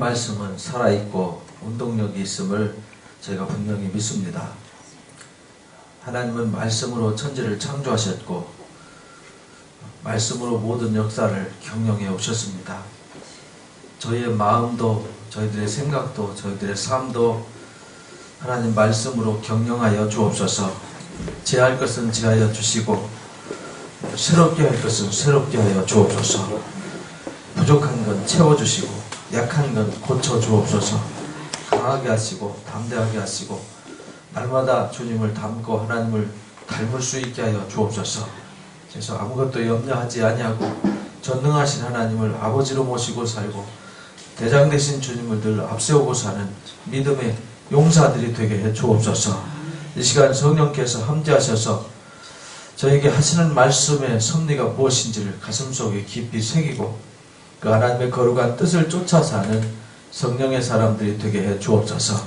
말씀은 살아있고 운동력이 있음을 저희가 분명히 믿습니다. 하나님은 말씀으로 천지를 창조하셨고 말씀으로 모든 역사를 경영해 오셨습니다. 저희의 마음도 저희들의 생각도 저희들의 삶도 하나님 말씀으로 경영하여 주옵소서. 제할 것은 제하여 주시고 새롭게 할 것은 새롭게 하여 주옵소서. 부족한 건 채워주시고 약한 건 고쳐주옵소서. 강하게 하시고 담대하게 하시고 날마다 주님을 닮고 하나님을 닮을 수 있게 하여 주옵소서. 그래서 아무것도 염려하지 아니하고 전능하신 하나님을 아버지로 모시고 살고 대장 되신 주님을 늘 앞세우고 사는 믿음의 용사들이 되게 해 주옵소서. 이 시간 성령께서 함께하셔서 저에게 하시는 말씀의 섭리가 무엇인지를 가슴속에 깊이 새기고 그 하나님의 거룩한 뜻을 쫓아 사는 성령의 사람들이 되게 해 주옵소서.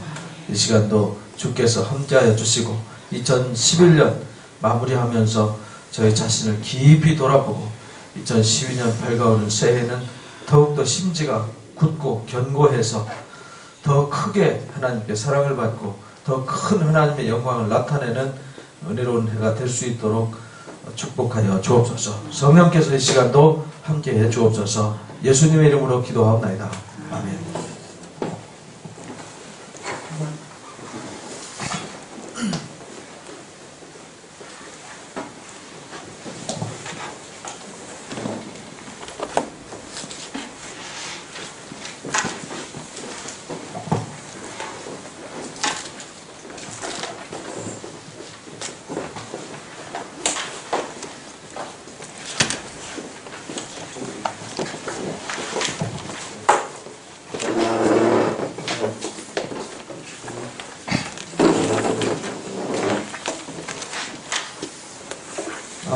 이 시간도 주께서 함께하여 주시고 2011년 마무리하면서 저희 자신을 깊이 돌아보고 2012년 밝아오는 새해는 더욱더 심지가 굳고 견고해서 더 크게 하나님께 사랑을 받고 더 큰 하나님의 영광을 나타내는 은혜로운 해가 될 수 있도록 축복하여 주옵소서. 성령께서 이 시간도 함께해 주옵소서. 예수님의 이름으로 기도하옵나이다. 아멘.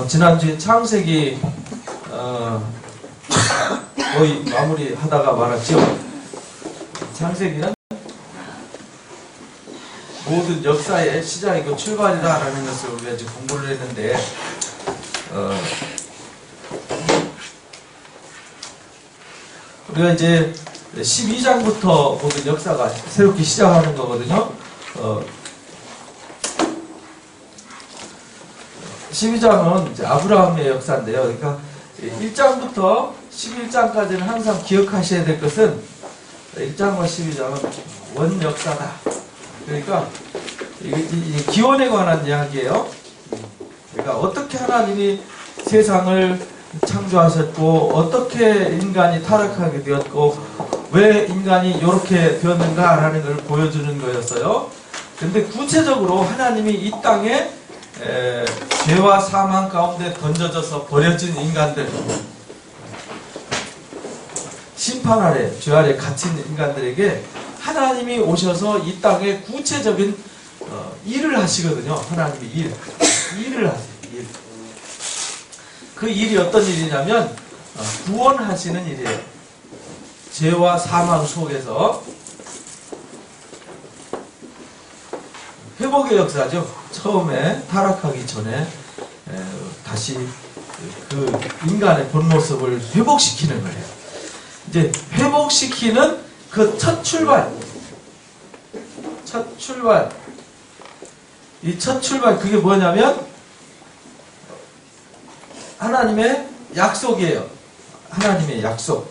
지난주에 창세기 거의 마무리하다가 말았죠. 창세기는 모든 역사의 시작이고 출발이다라는 것을 우리가 이제 공부를 했는데 우리가 이제 12장부터 모든 역사가 새롭게 시작하는 거거든요. 12장은 이제 아브라함의 역사인데요. 그러니까 1장부터 11장까지는 항상 기억하셔야 될 것은 1장과 12장은 원역사다. 그러니까 기원에 관한 이야기예요. 그러니까 어떻게 하나님이 세상을 창조하셨고 어떻게 인간이 타락하게 되었고 왜 인간이 이렇게 되었는가라는 걸 보여주는 거였어요. 근데 구체적으로 하나님이 이 땅에 죄와 사망 가운데 던져져서 버려진 인간들, 심판 아래, 죄 아래 갇힌 인간들에게 하나님이 오셔서 이 땅에 구체적인 일을 하시거든요. 하나님이 일을 하세요. 일. 그 일이 어떤 일이냐면 구원하시는 일이에요. 죄와 사망 속에서 회복의 역사죠. 처음에 타락하기 전에 다시 그 인간의 본 모습을 회복시키는 거예요. 이제 회복시키는 그 첫 출발, 이 첫 출발 그게 뭐냐면 하나님의 약속이에요. 하나님의 약속.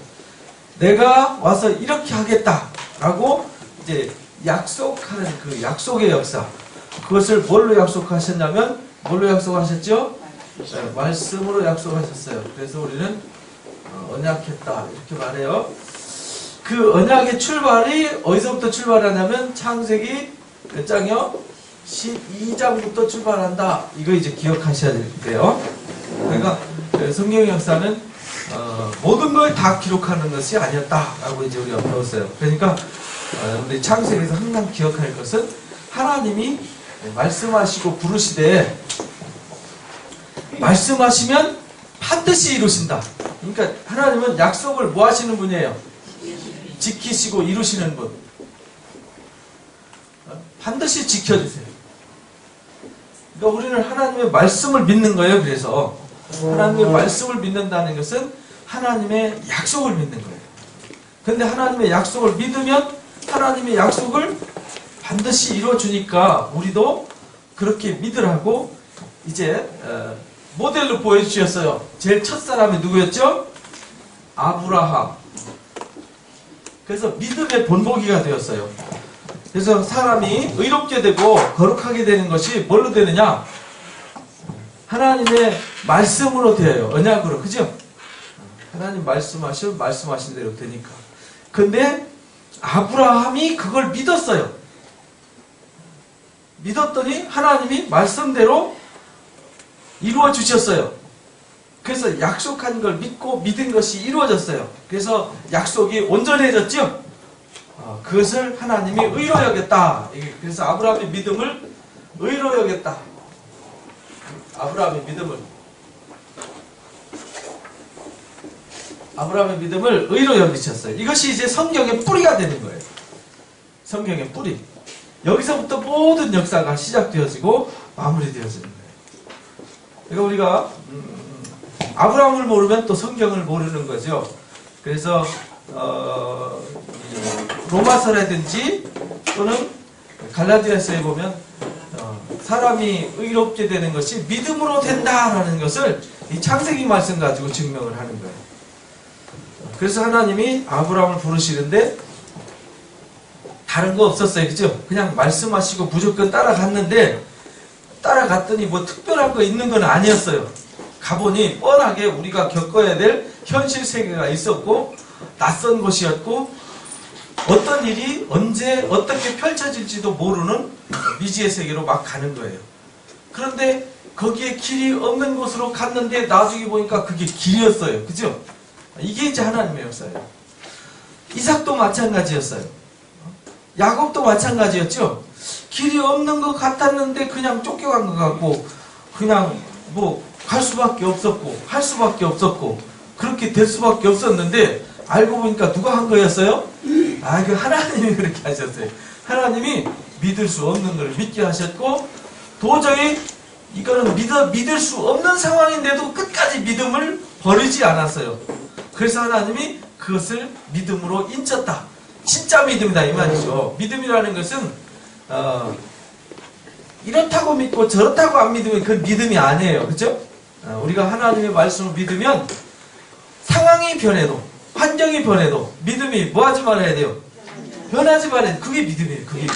내가 와서 이렇게 하겠다라고 이제 약속하는 그 약속의 역사. 그것을 뭘로 약속하셨냐면 뭘로 약속하셨죠? 네, 말씀으로 약속하셨어요. 그래서 우리는 언약했다 이렇게 말해요. 그 언약의 출발이 어디서부터 출발하냐면 창세기 몇 장이요? 12장부터 출발한다. 이거 이제 기억하셔야 돼요. 그러니까 성경의 역사는 모든 걸 다 기록하는 것이 아니었다라고 이제 우리가 배웠어요. 그러니까 우리 창세기에서 항상 기억할 것은 하나님이 말씀하시고 부르시되 말씀하시면 반드시 이루신다. 그러니까 하나님은 약속을 뭐 하시는 분이에요? 지키시고 이루시는 분. 반드시 지켜주세요. 그러니까 우리는 하나님의 말씀을 믿는 거예요. 그래서 하나님의 말씀을 믿는다는 것은 하나님의 약속을 믿는 거예요. 근데 하나님의 약속을 믿으면 하나님의 약속을 반드시 이루어주니까 우리도 그렇게 믿으라고 이제 모델로 보여주셨어요. 제일 첫 사람이 누구였죠? 아브라함. 그래서 믿음의 본보기가 되었어요. 그래서 사람이 의롭게 되고 거룩하게 되는 것이 뭘로 되느냐? 하나님의 말씀으로 되어요. 언약으로. 그죠? 하나님 말씀하신 대로 되니까. 근데 아브라함이 그걸 믿었어요. 믿었더니 하나님이 말씀대로 이루어 주셨어요. 그래서 약속한 걸 믿고 믿은 것이 이루어졌어요. 그래서 약속이 온전해졌죠? 그것을 하나님이 의로 여겼다. 그래서 아브라함의 믿음을 의로 여겼다. 아브라함의 믿음을 의로 여기셨어요. 이것이 이제 성경의 뿌리가 되는 거예요. 성경의 뿌리. 여기서부터 모든 역사가 시작되어지고 마무리되어지는 거예요. 그러니까 우리가 아브라함을 모르면 또 성경을 모르는 거죠. 그래서 로마서라든지 또는 갈라디아서에 보면 사람이 의롭게 되는 것이 믿음으로 된다라는 것을 이 창세기 말씀 가지고 증명을 하는 거예요. 그래서 하나님이 아브라함을 부르시는데 다른 거 없었어요. 그죠? 그냥 말씀하시고 무조건 따라갔는데 따라갔더니 뭐 특별한 거 있는 건 아니었어요. 가보니 뻔하게 우리가 겪어야 될 현실 세계가 있었고 낯선 곳이었고 어떤 일이 언제 어떻게 펼쳐질지도 모르는 미지의 세계로 막 가는 거예요. 그런데 거기에 길이 없는 곳으로 갔는데 나중에 보니까 그게 길이었어요. 그죠? 이게 이제 하나님의 역사예요. 이삭도 마찬가지였어요. 야곱도 마찬가지였죠. 길이 없는 것 같았는데 그냥 쫓겨간 것 같고 그냥 뭐 갈 수밖에 없었고 할 수밖에 없었고 그렇게 될 수밖에 없었는데 알고 보니까 누가 한 거였어요? 그 하나님이 그렇게 하셨어요. 하나님이 믿을 수 없는 걸 믿게 하셨고 도저히 이거는 믿을 수 없는 상황인데도 끝까지 믿음을 버리지 않았어요. 그래서 하나님이 그것을 믿음으로 인쳤다. 진짜 믿음이다 이 말이죠. 믿음이라는 것은 이렇다고 믿고 저렇다고 안 믿으면 그건 믿음이 아니에요. 그렇죠? 우리가 하나님의 말씀을 믿으면 상황이 변해도 환경이 변해도 믿음이 뭐하지 말아야 돼요? 변하지 말아야 돼요. 그게 믿음이에요. 그게 믿음.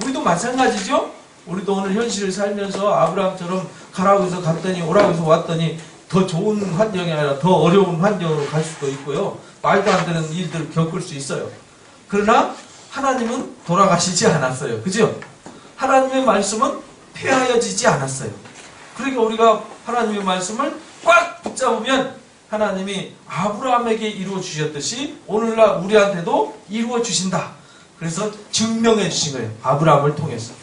우리도 마찬가지죠? 우리도 오늘 현실을 살면서 아브라함처럼 가라고 해서 갔더니 오라고 해서 왔더니 더 좋은 환경이 아니라 더 어려운 환경으로 갈 수도 있고요. 말도 안 되는 일들을 겪을 수 있어요. 그러나 하나님은 돌아가시지 않았어요. 그죠? 하나님의 말씀은 폐하여지지 않았어요. 그러니까 우리가 하나님의 말씀을 꽉 붙잡으면 하나님이 아브라함에게 이루어 주셨듯이 오늘날 우리한테도 이루어 주신다. 그래서 증명해 주신 거예요. 아브라함을 통해서.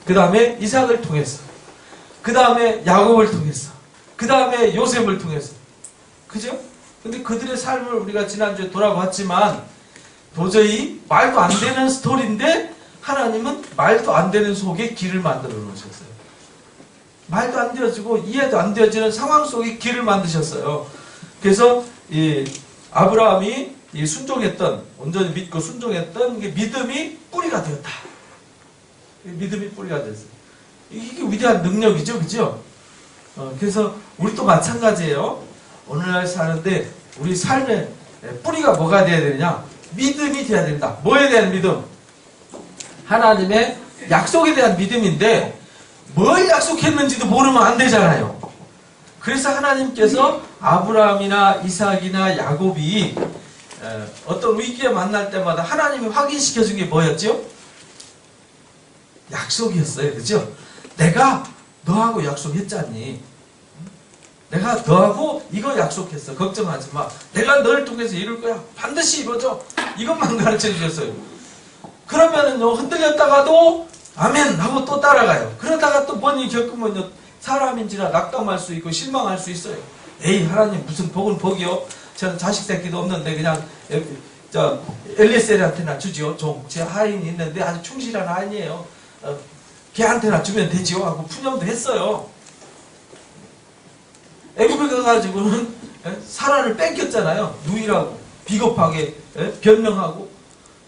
그 다음에 이삭을 통해서. 그 다음에 야곱을 통해서. 그 다음에 요셉을 통해서. 그죠? 근데 그들의 삶을 우리가 지난주에 돌아봤지만 도저히 말도 안 되는 스토리인데 하나님은 말도 안 되는 속에 길을 만들어 놓으셨어요. 말도 안 되어지고 이해도 안 되어지는 상황 속에 길을 만드셨어요. 그래서 이 아브라함이 이 순종했던 온전히 믿고 순종했던 게 믿음이 뿌리가 되었다. 믿음이 뿌리가 됐어요. 이게 위대한 능력이죠, 그죠? 그래서 우리도 마찬가지예요. 오늘날 사는데 우리 삶의 뿌리가 뭐가 돼야 되느냐? 믿음이 돼야 된다. 뭐에 대한 믿음? 하나님의 약속에 대한 믿음인데 뭘 약속했는지도 모르면 안 되잖아요. 그래서 하나님께서 아브라함이나 이삭이나 야곱이 어떤 위기에 만날 때마다 하나님이 확인시켜 준 게 뭐였죠? 약속이었어요. 그죠? 내가 너하고 약속했잖니. 내가 너하고 이거 약속했어. 걱정하지 마. 내가 너를 통해서 이룰 거야. 반드시 이루어져. 이것만 가르쳐 주셨어요. 그러면은요, 흔들렸다가도 아멘 하고 또 따라가요. 그러다가 또 뭔 일 겪으면요, 사람인지라 낙담할 수 있고 실망할 수 있어요. 에이, 하나님 무슨 복은 복이요. 저는 자식 새끼도 없는데 그냥 엘리셀한테나 주지요. 제 하인이 있는데 아주 충실한 하인이에요. 걔한테나 주면 되지요 하고 푸념도 했어요. 애굽에 가가지고는 사라를 뺏겼잖아요. 누이라고. 비겁하게 변명하고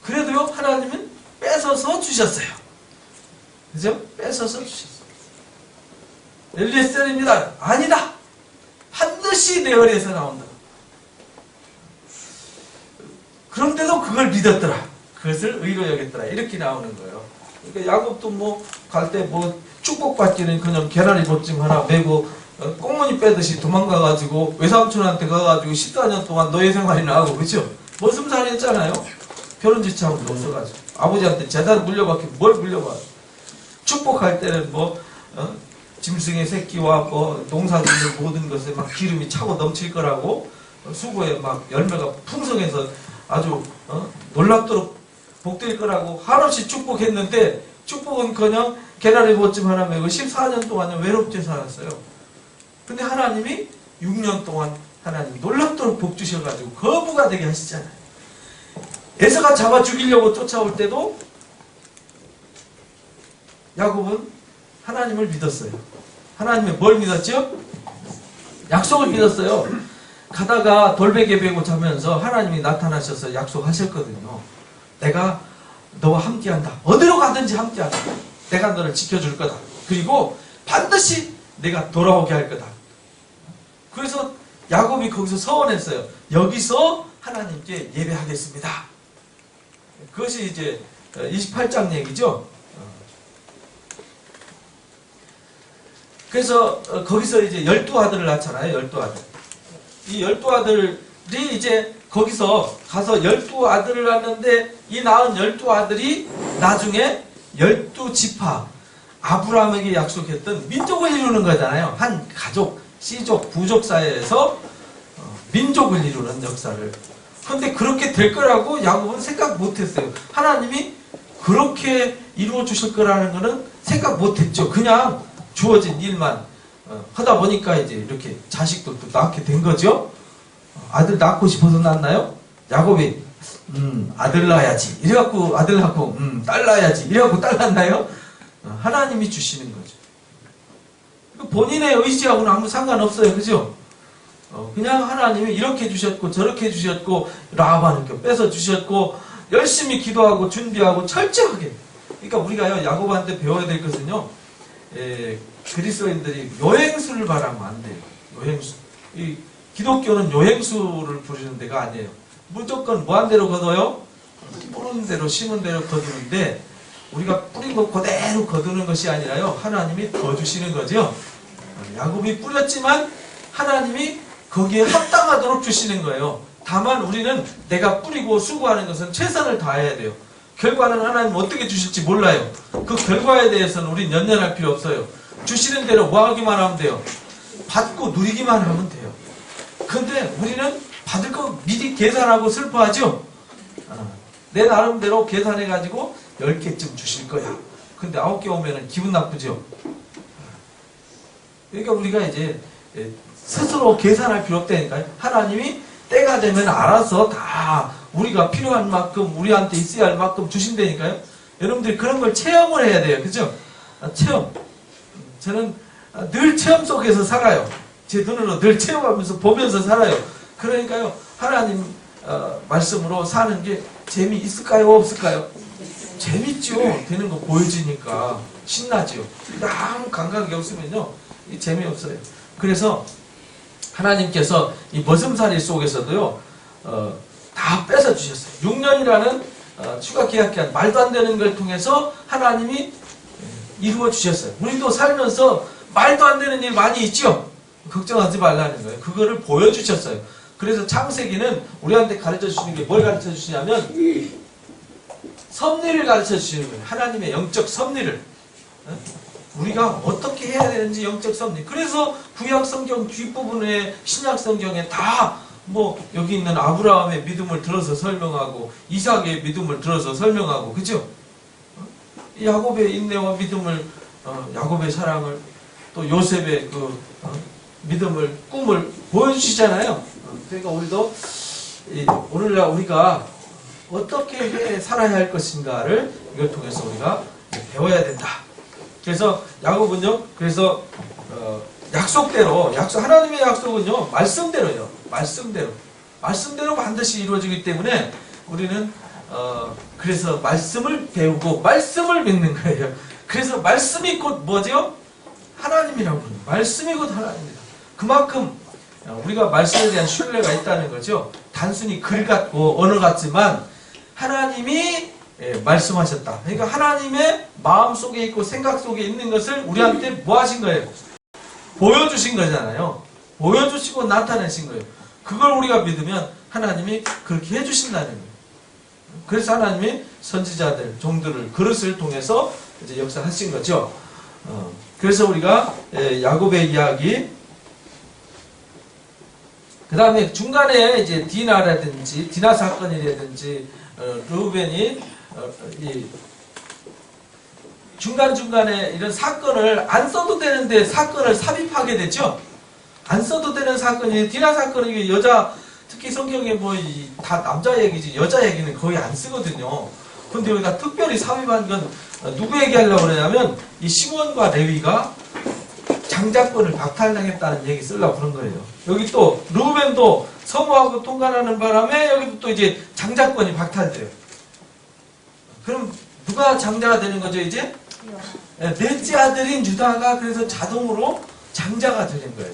그래도요 하나님은 뺏어서 주셨어요. 그죠? 뺏어서 주셨어요. 엘리에셀입니다. 아니다. 반드시 내 어리에서 나온다. 그런데도 그걸 믿었더라. 그것을 의로 여겼더라. 이렇게 나오는 거예요. 그러니까 야곱도 뭐 갈 때 뭐 축복받기는 그냥 계란이 보찜 하나 메고 꽁무니 빼듯이 도망가가지고 외삼촌한테 가가지고 14년 동안 노예 생활이나 하고 그죠? 머슴살이 했잖아요. 결혼지참도 없어가지고 아버지한테 재단 물려받기 뭘 물려받아. 축복할 때는 뭐 짐승의 새끼와 뭐 농사짓는 모든 것에 막 기름이 차고 넘칠 거라고 수고에 막 열매가 풍성해서 아주 놀랍도록 복될 거라고 한없이 축복했는데 축복은커녕 계란의 보찜 하나 메고 14년 동안 외롭게 살았어요. 근데 하나님이 6년 동안 하나님 놀랍도록 복 주셔가지고 거부가 되게 하시잖아요. 에서가 잡아 죽이려고 쫓아올 때도 야곱은 하나님을 믿었어요. 하나님의 뭘 믿었죠? 약속을 믿었어요. 가다가 돌베개 베고 자면서 하나님이 나타나셔서 약속하셨거든요. 내가 너와 함께한다. 어디로 가든지 함께한다. 내가 너를 지켜줄 거다. 그리고 반드시 내가 돌아오게 할 거다. 그래서 야곱이 거기서 서원했어요. 여기서 하나님께 예배하겠습니다. 그것이 이제 28장 얘기죠. 그래서 거기서 이제 12아들을 낳잖아요. 12아들. 이 12아들이 이제 거기서 가서 12아들을 낳는데 이 낳은 12아들이 나중에 12지파 아브라함에게 약속했던 민족을 이루는 거잖아요. 한 가족, 씨족, 부족 사회에서 민족을 이루는 역사를. 그런데 그렇게 될 거라고 야곱은 생각 못했어요. 하나님이 그렇게 이루어 주실 거라는 거는 생각 못했죠. 그냥 주어진 일만 하다 보니까 이제 이렇게 자식도 또 낳게 된 거죠. 아들 낳고 싶어서 낳나요? 야곱이 아들 낳아야지 이래갖고 아들 낳고 딸 낳아야지 이래갖고 딸 낳나요? 하나님이 주시는 거죠. 본인의 의지하고는 아무 상관없어요. 그죠? 그냥 하나님이 이렇게 주셨고 저렇게 주셨고 라반을 뺏어 주셨고 열심히 기도하고 준비하고 철저하게. 그러니까 우리가요 야곱한테 배워야 될 것은요 그리스도인들이 요행수를 바라면 안 돼요. 요행수. 이 기독교는 요행수를 부리는 데가 아니에요. 무조건 뭐한 대로 거둬요? 뿌린 대로 심은 대로 거두는데 우리가 뿌린 거 그대로 거두는 것이 아니라요. 하나님이 더 주시는 거죠. 야곱이 뿌렸지만 하나님이 거기에 합당하도록 주시는 거예요. 다만 우리는 내가 뿌리고 수고하는 것은 최선을 다해야 돼요. 결과는 하나님 어떻게 주실지 몰라요. 그 결과에 대해서는 우린 연연할 필요 없어요. 주시는 대로 뭐 하기만 하면 돼요. 받고 누리기만 하면 돼요. 근데 우리는 받을 거 미리 계산하고 슬퍼하죠. 내 나름대로 계산해가지고 10개쯤 주실 거야. 근데 9개 오면은 기분 나쁘죠. 그러니까 우리가 이제 스스로 계산할 필요 없다니까요. 하나님이 때가 되면 알아서 다 우리가 필요한 만큼 우리한테 있어야 할 만큼 주신다니까요. 여러분들이 그런 걸 체험을 해야 돼요. 그죠? 체험. 저는 늘 체험 속에서 살아요. 제 눈으로 늘 체험하면서 보면서 살아요. 그러니까요. 하나님 말씀으로 사는 게 재미있을까요? 없을까요? 재밌죠. 되는 거 보여지니까 신나죠. 아무 감각이 없으면요. 재미없어요. 그래서 하나님께서 이 머슴살이 속에서도요. 다 뺏어 주셨어요. 6년이라는 추가 계약기한 말도 안 되는 걸 통해서 하나님이 이루어 주셨어요. 우리도 살면서 말도 안 되는 일 많이 있죠? 걱정하지 말라는 거예요. 그거를 보여주셨어요. 그래서 창세기는 우리한테 가르쳐 주시는 게 뭘 가르쳐 주시냐면 섭리를 가르쳐 주시는 거예요. 하나님의 영적 섭리를. 우리가 어떻게 해야 되는지 영적 섭리. 그래서 구약 성경 뒷부분에 신약 성경에 다 뭐 여기 있는 아브라함의 믿음을 들어서 설명하고 이삭의 믿음을 들어서 설명하고 그죠? 야곱의 인내와 믿음을 야곱의 사랑을 또 요셉의 그 믿음을 꿈을 보여주시잖아요. 그러니까 우리도 오늘날 우리가 어떻게 해 살아야 할 것인가를 이걸 통해서 우리가 배워야 된다. 그래서 야곱은요. 그래서 약속대로 하나님의 약속은요. 말씀대로요. 말씀대로. 말씀대로 반드시 이루어지기 때문에 우리는 그래서 말씀을 배우고 말씀을 믿는 거예요. 그래서 말씀이 곧 뭐죠? 하나님이라고 합니다. 말씀이 곧 하나님입니다. 그만큼 우리가 말씀에 대한 신뢰가 있다는 거죠. 단순히 글 같고 언어 같지만 하나님이 말씀하셨다. 그러니까 하나님의 마음 속에 있고 생각 속에 있는 것을 우리한테 뭐 하신 거예요? 보여주신 거잖아요. 보여주시고 나타내신 거예요. 그걸 우리가 믿으면 하나님이 그렇게 해주신다는 거예요. 그래서 하나님이 선지자들, 종들을, 그릇을 통해서 이제 역사하신 거죠. 그래서 우리가 야곱의 이야기, 그 다음에 중간에 이제 디나 사건이라든지, 르우벤이 중간중간에 이런 사건을 안 써도 되는데 사건을 삽입하게 되죠. 안 써도 되는 사건이, 디나 사건이 여자, 특히 성경에 뭐 다 남자 얘기지 여자 얘기는 거의 안 쓰거든요. 근데 여기다 특별히 삽입한 건 누구 얘기하려고 그러냐면 이 시몬과 레위가 장자권을 박탈당했다는 얘기 쓰려고 그런 거예요. 여기 또 르우벤도 성호하고 통관하는 바람에 여기도 또 이제 장자권이 박탈돼요. 그럼 누가 장자가 되는 거죠 이제? 넷째 아들인 유다가 그래서 자동으로 장자가 되는 거예요.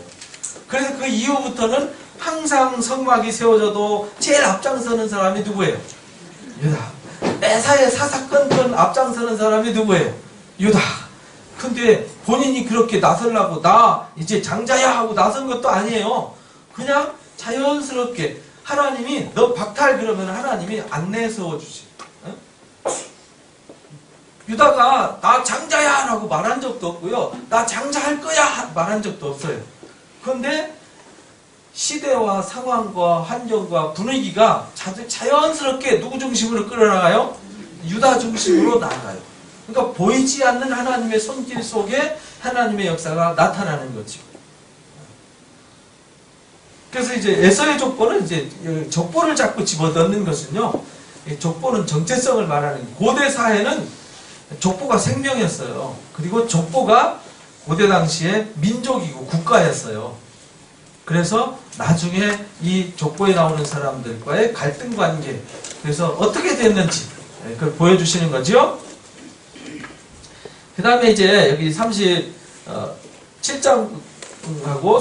그래서 그 이후부터는 항상 성막이 세워져도 제일 앞장서는 사람이 누구예요? 유다. 매사에 사사건건 앞장서는 사람이 누구예요? 유다. 근데 본인이 그렇게 나서려고 나 이제 장자야 하고 나선 것도 아니에요. 그냥 자연스럽게 하나님이 너 박탈 그러면 하나님이 안 내세워 주지. 유다가 나 장자야 라고 말한 적도 없고요. 나 장자할 거야 말한 적도 없어요. 그런데 시대와 상황과 환경과 분위기가 자연스럽게 누구 중심으로 끌어나가요? 유다 중심으로 나아가요. 그러니까 보이지 않는 하나님의 손길 속에 하나님의 역사가 나타나는 거죠. 그래서 이제 에서의 족보는 이제 족보를 자꾸 집어넣는 것은요. 족보는 정체성을 말하는 고대 사회는 족보가 생명이었어요. 그리고 족보가 고대 당시에 민족이고 국가였어요. 그래서 나중에 이 족보에 나오는 사람들과의 갈등 관계, 그래서 어떻게 됐는지 그걸 보여주시는 거죠. 그 다음에 이제 여기 37장하고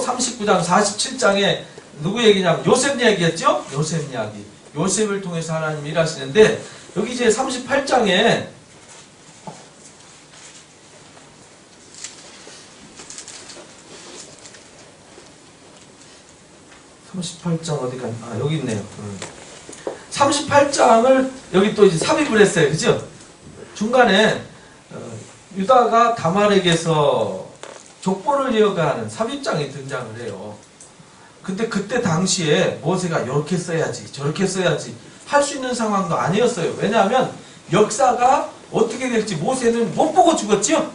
39장, 47장에 누구 얘기냐면 요셉 이야기였죠? 요셉 이야기. 요셉을 통해서 하나님 일하시는데 여기 이제 38장에 38장 어디 갔나? 아, 여기 있네요. 38장을 여기 또 이제 삽입을 했어요. 그죠? 중간에 유다가 다말에게서 족보를 이어가는 삽입장이 등장을 해요. 근데 그때 당시에 모세가 이렇게 써야지 저렇게 써야지 할 수 있는 상황도 아니었어요. 왜냐하면 역사가 어떻게 될지 모세는 못 보고 죽었죠?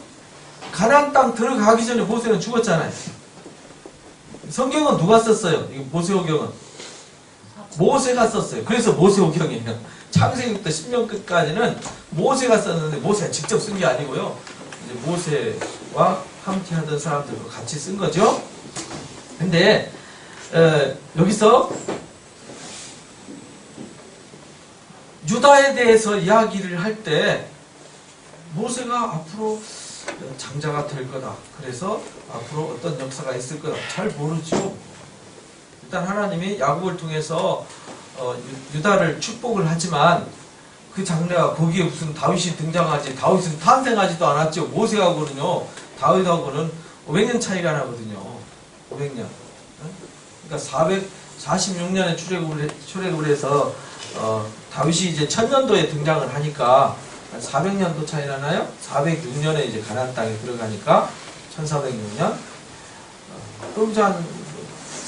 가나안 땅 들어가기 전에 모세는 죽었잖아요. 성경은 누가 썼어요? 이 모세오경은? 모세가 썼어요. 그래서 모세오경이에요. 창세기부터 신명 끝까지는 모세가 썼는데 모세가 직접 쓴 게 아니고요. 이제 모세와 함께 하던 사람들과 같이 쓴 거죠. 근데 여기서 유다에 대해서 이야기를 할 때 모세가 앞으로 장자가 될 거다. 그래서 앞으로 어떤 역사가 있을 거다. 잘 모르죠. 일단 하나님이 야곱을 통해서 유다를 축복을 하지만 그 장래가 거기에 무슨 다윗이 등장하지, 다윗은 탄생하지도 않았죠. 모세하고는요, 다윗하고는 500년 차이가 나거든요. 500년. 그러니까 446년에 출애굽을 해서 다윗이 이제 1000년도에 등장을 하니까 400년도 차이 나나요? 406년에 이제 가나안 땅에 들어가니까 1406년. 그럼 이제 한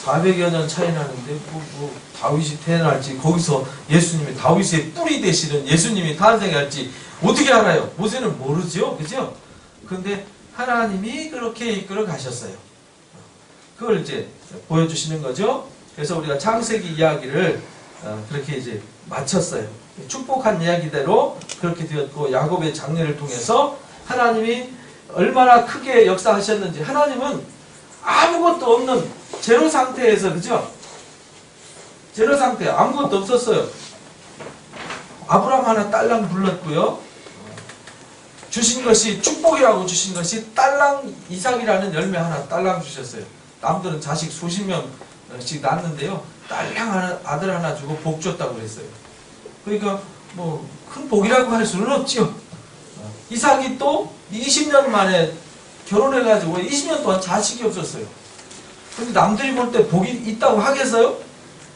400여 년 차이 나는데 뭐 다윗이 태어날지 거기서 예수님이 다윗의 뿌리 되시는 예수님이 탄생할지 어떻게 알아요? 모세는 모르죠. 그죠? 근데 하나님이 그렇게 이끌어 가셨어요. 그걸 이제 보여주시는 거죠. 그래서 우리가 창세기 이야기를 그렇게 이제 마쳤어요. 축복한 이야기대로 그렇게 되었고, 야곱의 장례를 통해서 하나님이 얼마나 크게 역사하셨는지, 하나님은 아무것도 없는 제로 상태에서, 그죠? 제로 상태, 아무것도 없었어요. 아브라함 하나 딸랑 불렀고요. 주신 것이, 축복이라고 주신 것이 딸랑 이삭이라는 열매 하나 딸랑 주셨어요. 남들은 자식 수십 명씩 낳는데요. 딸랑 하나, 아들 하나 주고 복 줬다고 그랬어요. 그러니까 뭐 큰 복이라고 할 수는 없지요. 이삭이 또 20년 만에 결혼해가지고 20년 동안 자식이 없었어요. 근데 남들이 볼 때 복이 있다고 하겠어요?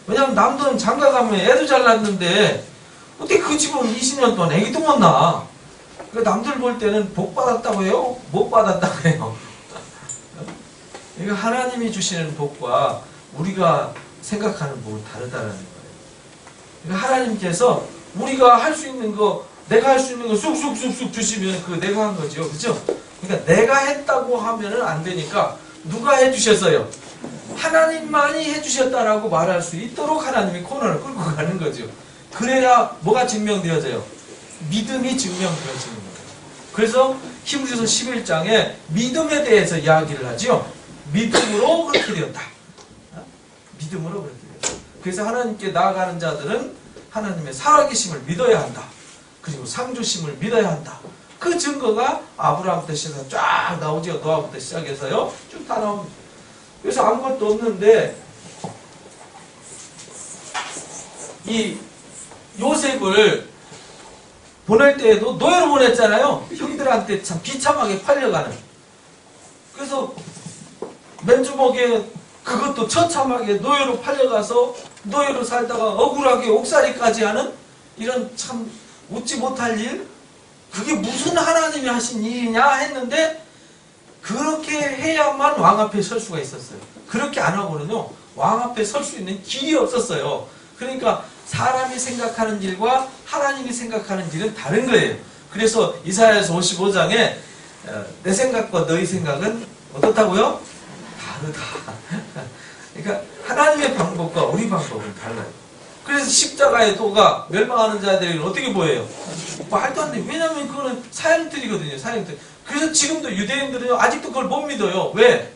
왜냐면 남들은 장가 가면 애도 잘 낳는데 어떻게 그 집은 20년 동안 애기도 못 낳아. 그러니까 남들 볼 때는 복 받았다고 해요? 못 받았다고 해요? 이거 하나님이 주시는 복과 우리가 생각하는 복은 다르다는 거예요. 그러니까 하나님께서 우리가 할 수 있는 거, 내가 할 수 있는 거 쑥쑥쑥쑥 주시면 그거 내가 한 거죠. 그죠? 그러니까 내가 했다고 하면은 안 되니까 누가 해주셨어요? 하나님만이 해주셨다라고 말할 수 있도록 하나님이 코너를 끌고 가는 거죠. 그래야 뭐가 증명되어져요? 믿음이 증명되어지는 거예요. 그래서 히브리서 11장에 믿음에 대해서 이야기를 하죠. 믿음으로 그렇게 되었다. 믿음으로 그렇게 되었다. 그래서 하나님께 나아가는 자들은 하나님의 살아계심을 믿어야 한다. 그리고 상주심을 믿어야 한다. 그 증거가 아브라함부터 시작해서 쫙 나오죠. 노아부터 시작해서요. 쭉 다 나옵니다. 그래서 아무것도 없는데 이 요셉을 보낼 때에도 노예로 보냈잖아요. 형들한테 참 비참하게 팔려가는. 그래서 맨주먹에 그것도 처참하게 노예로 팔려가서 노예로 살다가 억울하게 옥살이까지 하는 이런 참 웃지 못할 일? 그게 무슨 하나님이 하신 일이냐 했는데 그렇게 해야만 왕 앞에 설 수가 있었어요. 그렇게 안 하고는요 왕 앞에 설 수 있는 길이 없었어요. 그러니까 사람이 생각하는 일과 하나님이 생각하는 일은 다른 거예요. 그래서 이사야서 55장에 내 생각과 너희 생각은 어떻다고요? 다르다. 그러니까 하나님의 방법과 우리 방법은 달라요. 그래서 십자가의 도가 멸망하는 자들에게는 어떻게 보여요? 말도 안 돼요. 왜냐하면 그거는 사형틀이거든요. 사형틀. 그래서 지금도 유대인들은 아직도 그걸 못 믿어요. 왜?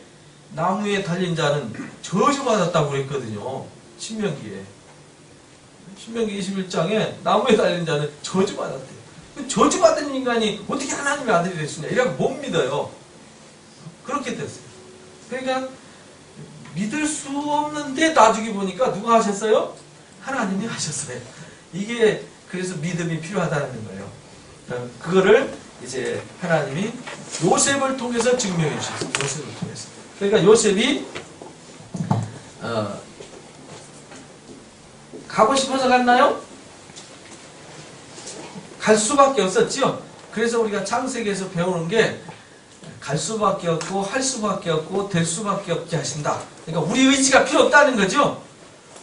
나무에 달린 자는 저주받았다고 그랬거든요. 신명기에. 신명기 21장에 나무에 달린 자는 저주받았대요. 저주받은 인간이 어떻게 하나님의 아들이 될 수 있냐. 이라고 못 믿어요. 그렇게 됐어요. 그러니까 믿을 수 없는데 나중에 보니까 누가 하셨어요? 하나님이 하셨어요. 이게 그래서 믿음이 필요하다는 거예요. 그거를 이제 하나님이 요셉을 통해서 증명해 주셨어요. 요셉을 통해서. 그러니까 요셉이 가고 싶어서 갔나요? 갈 수밖에 없었죠. 그래서 우리가 창세기에서 배우는 게 갈 수밖에 없고 할 수밖에 없고 될 수밖에 없게 하신다. 그러니까 우리 의지가 필요 없다는 거죠.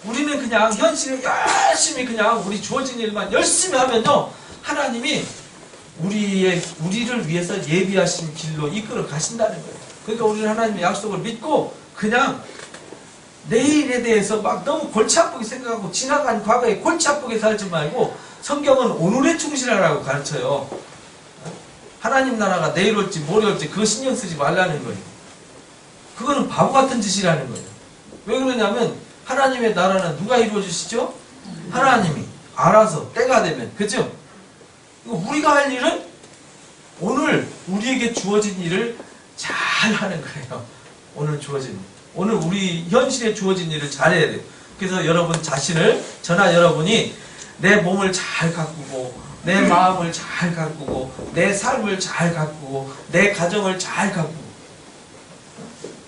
우리는 그냥 현실에 열심히 그냥 우리 주어진 일만 열심히 하면요 하나님이 우리를 위해서 예비하신 길로 이끌어 가신다는 거예요. 그러니까 우리는 하나님의 약속을 믿고 그냥 내일에 대해서 막 너무 골치 아프게 생각하고 지나간 과거에 골치 아프게 살지 말고 성경은 오늘에 충실하라고 가르쳐요. 하나님 나라가 내일 올지 모레 올지 그거 신경 쓰지 말라는 거예요. 그거는 바보 같은 짓이라는 거예요. 왜 그러냐면 하나님의 나라는 누가 이루어주시죠? 하나님이 알아서 때가 되면. 그죠? 우리가 할 일은 오늘 우리에게 주어진 일을 잘 하는 거예요. 오늘 주어진 일. 오늘 우리 현실에 주어진 일을 잘해야 돼요. 그래서 여러분 자신을, 저나 여러분이 내 몸을 잘 가꾸고 내 마음을 잘 가꾸고 내 삶을 잘 가꾸고 내 가정을 잘 가꾸고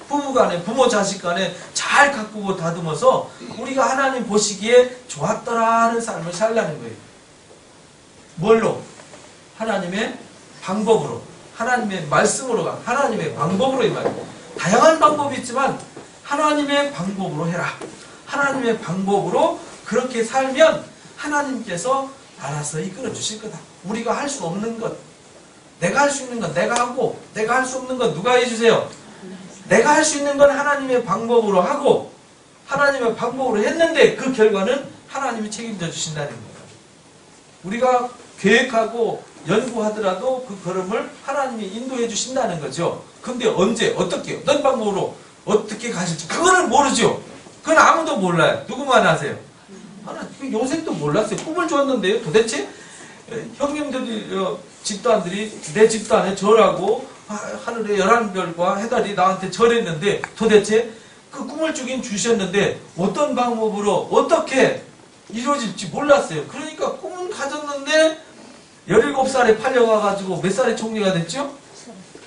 부부간에 부모 자식간에 잘 가꾸고 다듬어서 우리가 하나님 보시기에 좋았더라 하는 삶을 살라는 거예요. 뭘로? 하나님의 방법으로, 하나님의 말씀으로, 하나님의 방법으로. 이 말이에요. 다양한 방법이 있지만 하나님의 방법으로 해라. 하나님의 방법으로 그렇게 살면 하나님께서 알아서 이끌어 주실 거다. 우리가 할 수 없는 것, 내가 할 수 있는 건 내가 하고 내가 할 수 없는 건 누가 해주세요? 내가 할 수 있는 건 하나님의 방법으로 하고 하나님의 방법으로 했는데 그 결과는 하나님이 책임져 주신다는 거예요. 우리가 계획하고 연구하더라도 그 걸음을 하나님이 인도해 주신다는 거죠. 근데 언제 어떻게 어떤 방법으로 어떻게 가실지 그거는 모르죠. 그건 아무도 몰라요. 누구만 아세요? 요셉도 몰랐어요. 꿈을 줬는데요. 도대체 형님들이 집단들이 내 집단에 절하고 하늘의 11별과 해달이 나한테 절했는데 도대체 그 꿈을 주긴 주셨는데 어떤 방법으로 어떻게 이루어질지 몰랐어요. 그러니까 꿈은 가졌는데 17살에 팔려가가지고 몇 살에 총리가 됐죠?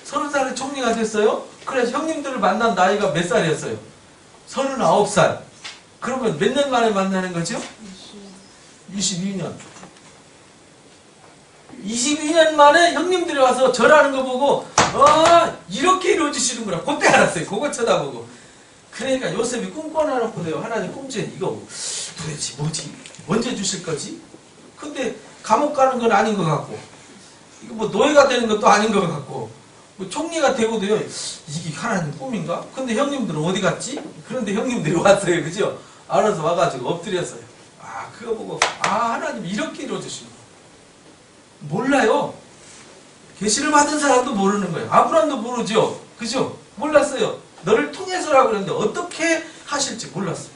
30살에 총리가 됐어요. 그래서 형님들을 만난 나이가 몇 살이었어요? 39살. 그러면 몇 년 만에 만나는 거죠? 22년. 22년 만에 형님들이 와서 절하는 거 보고 이렇게 이루어지시는구나. 그때 알았어요. 그거 쳐다보고. 그러니까 요셉이 꿈꿔놓고요. 하나님 꿈지 이거 도대체 뭐지? 언제 주실 거지? 근데 감옥 가는 건 아닌 것 같고 이거 뭐 노예가 되는 것도 아닌 것 같고 뭐 총리가 되고도요. 이게 하나님 꿈인가? 근데 형님들은 어디 갔지? 그런데 형님들이 왔어요. 그죠? 알아서 와가지고 엎드렸어요. 그거 보고 하나님 이렇게 이루어주시는 거예요. 몰라요. 계시를 받은 사람도 모르는 거예요. 아브라함도 모르죠. 그죠? 몰랐어요. 너를 통해서라고 그랬는데 어떻게 하실지 몰랐어요.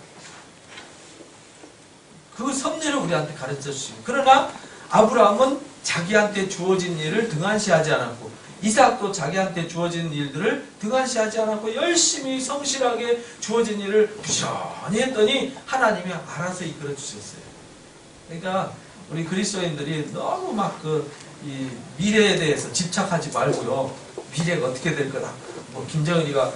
그 섭리를 우리한테 가르쳐 주시고 그러나 아브라함은 자기한테 주어진 일을 등한시하지 않았고 이삭도 자기한테 주어진 일들을 등한시하지 않았고 열심히 성실하게 주어진 일을 부지런히 했더니 하나님이 알아서 이끌어 주셨어요. 그러니까 우리 그리스도인들이 너무 막 이 미래에 대해서 집착하지 말고요. 미래가 어떻게 될 거다. 뭐 김정은이가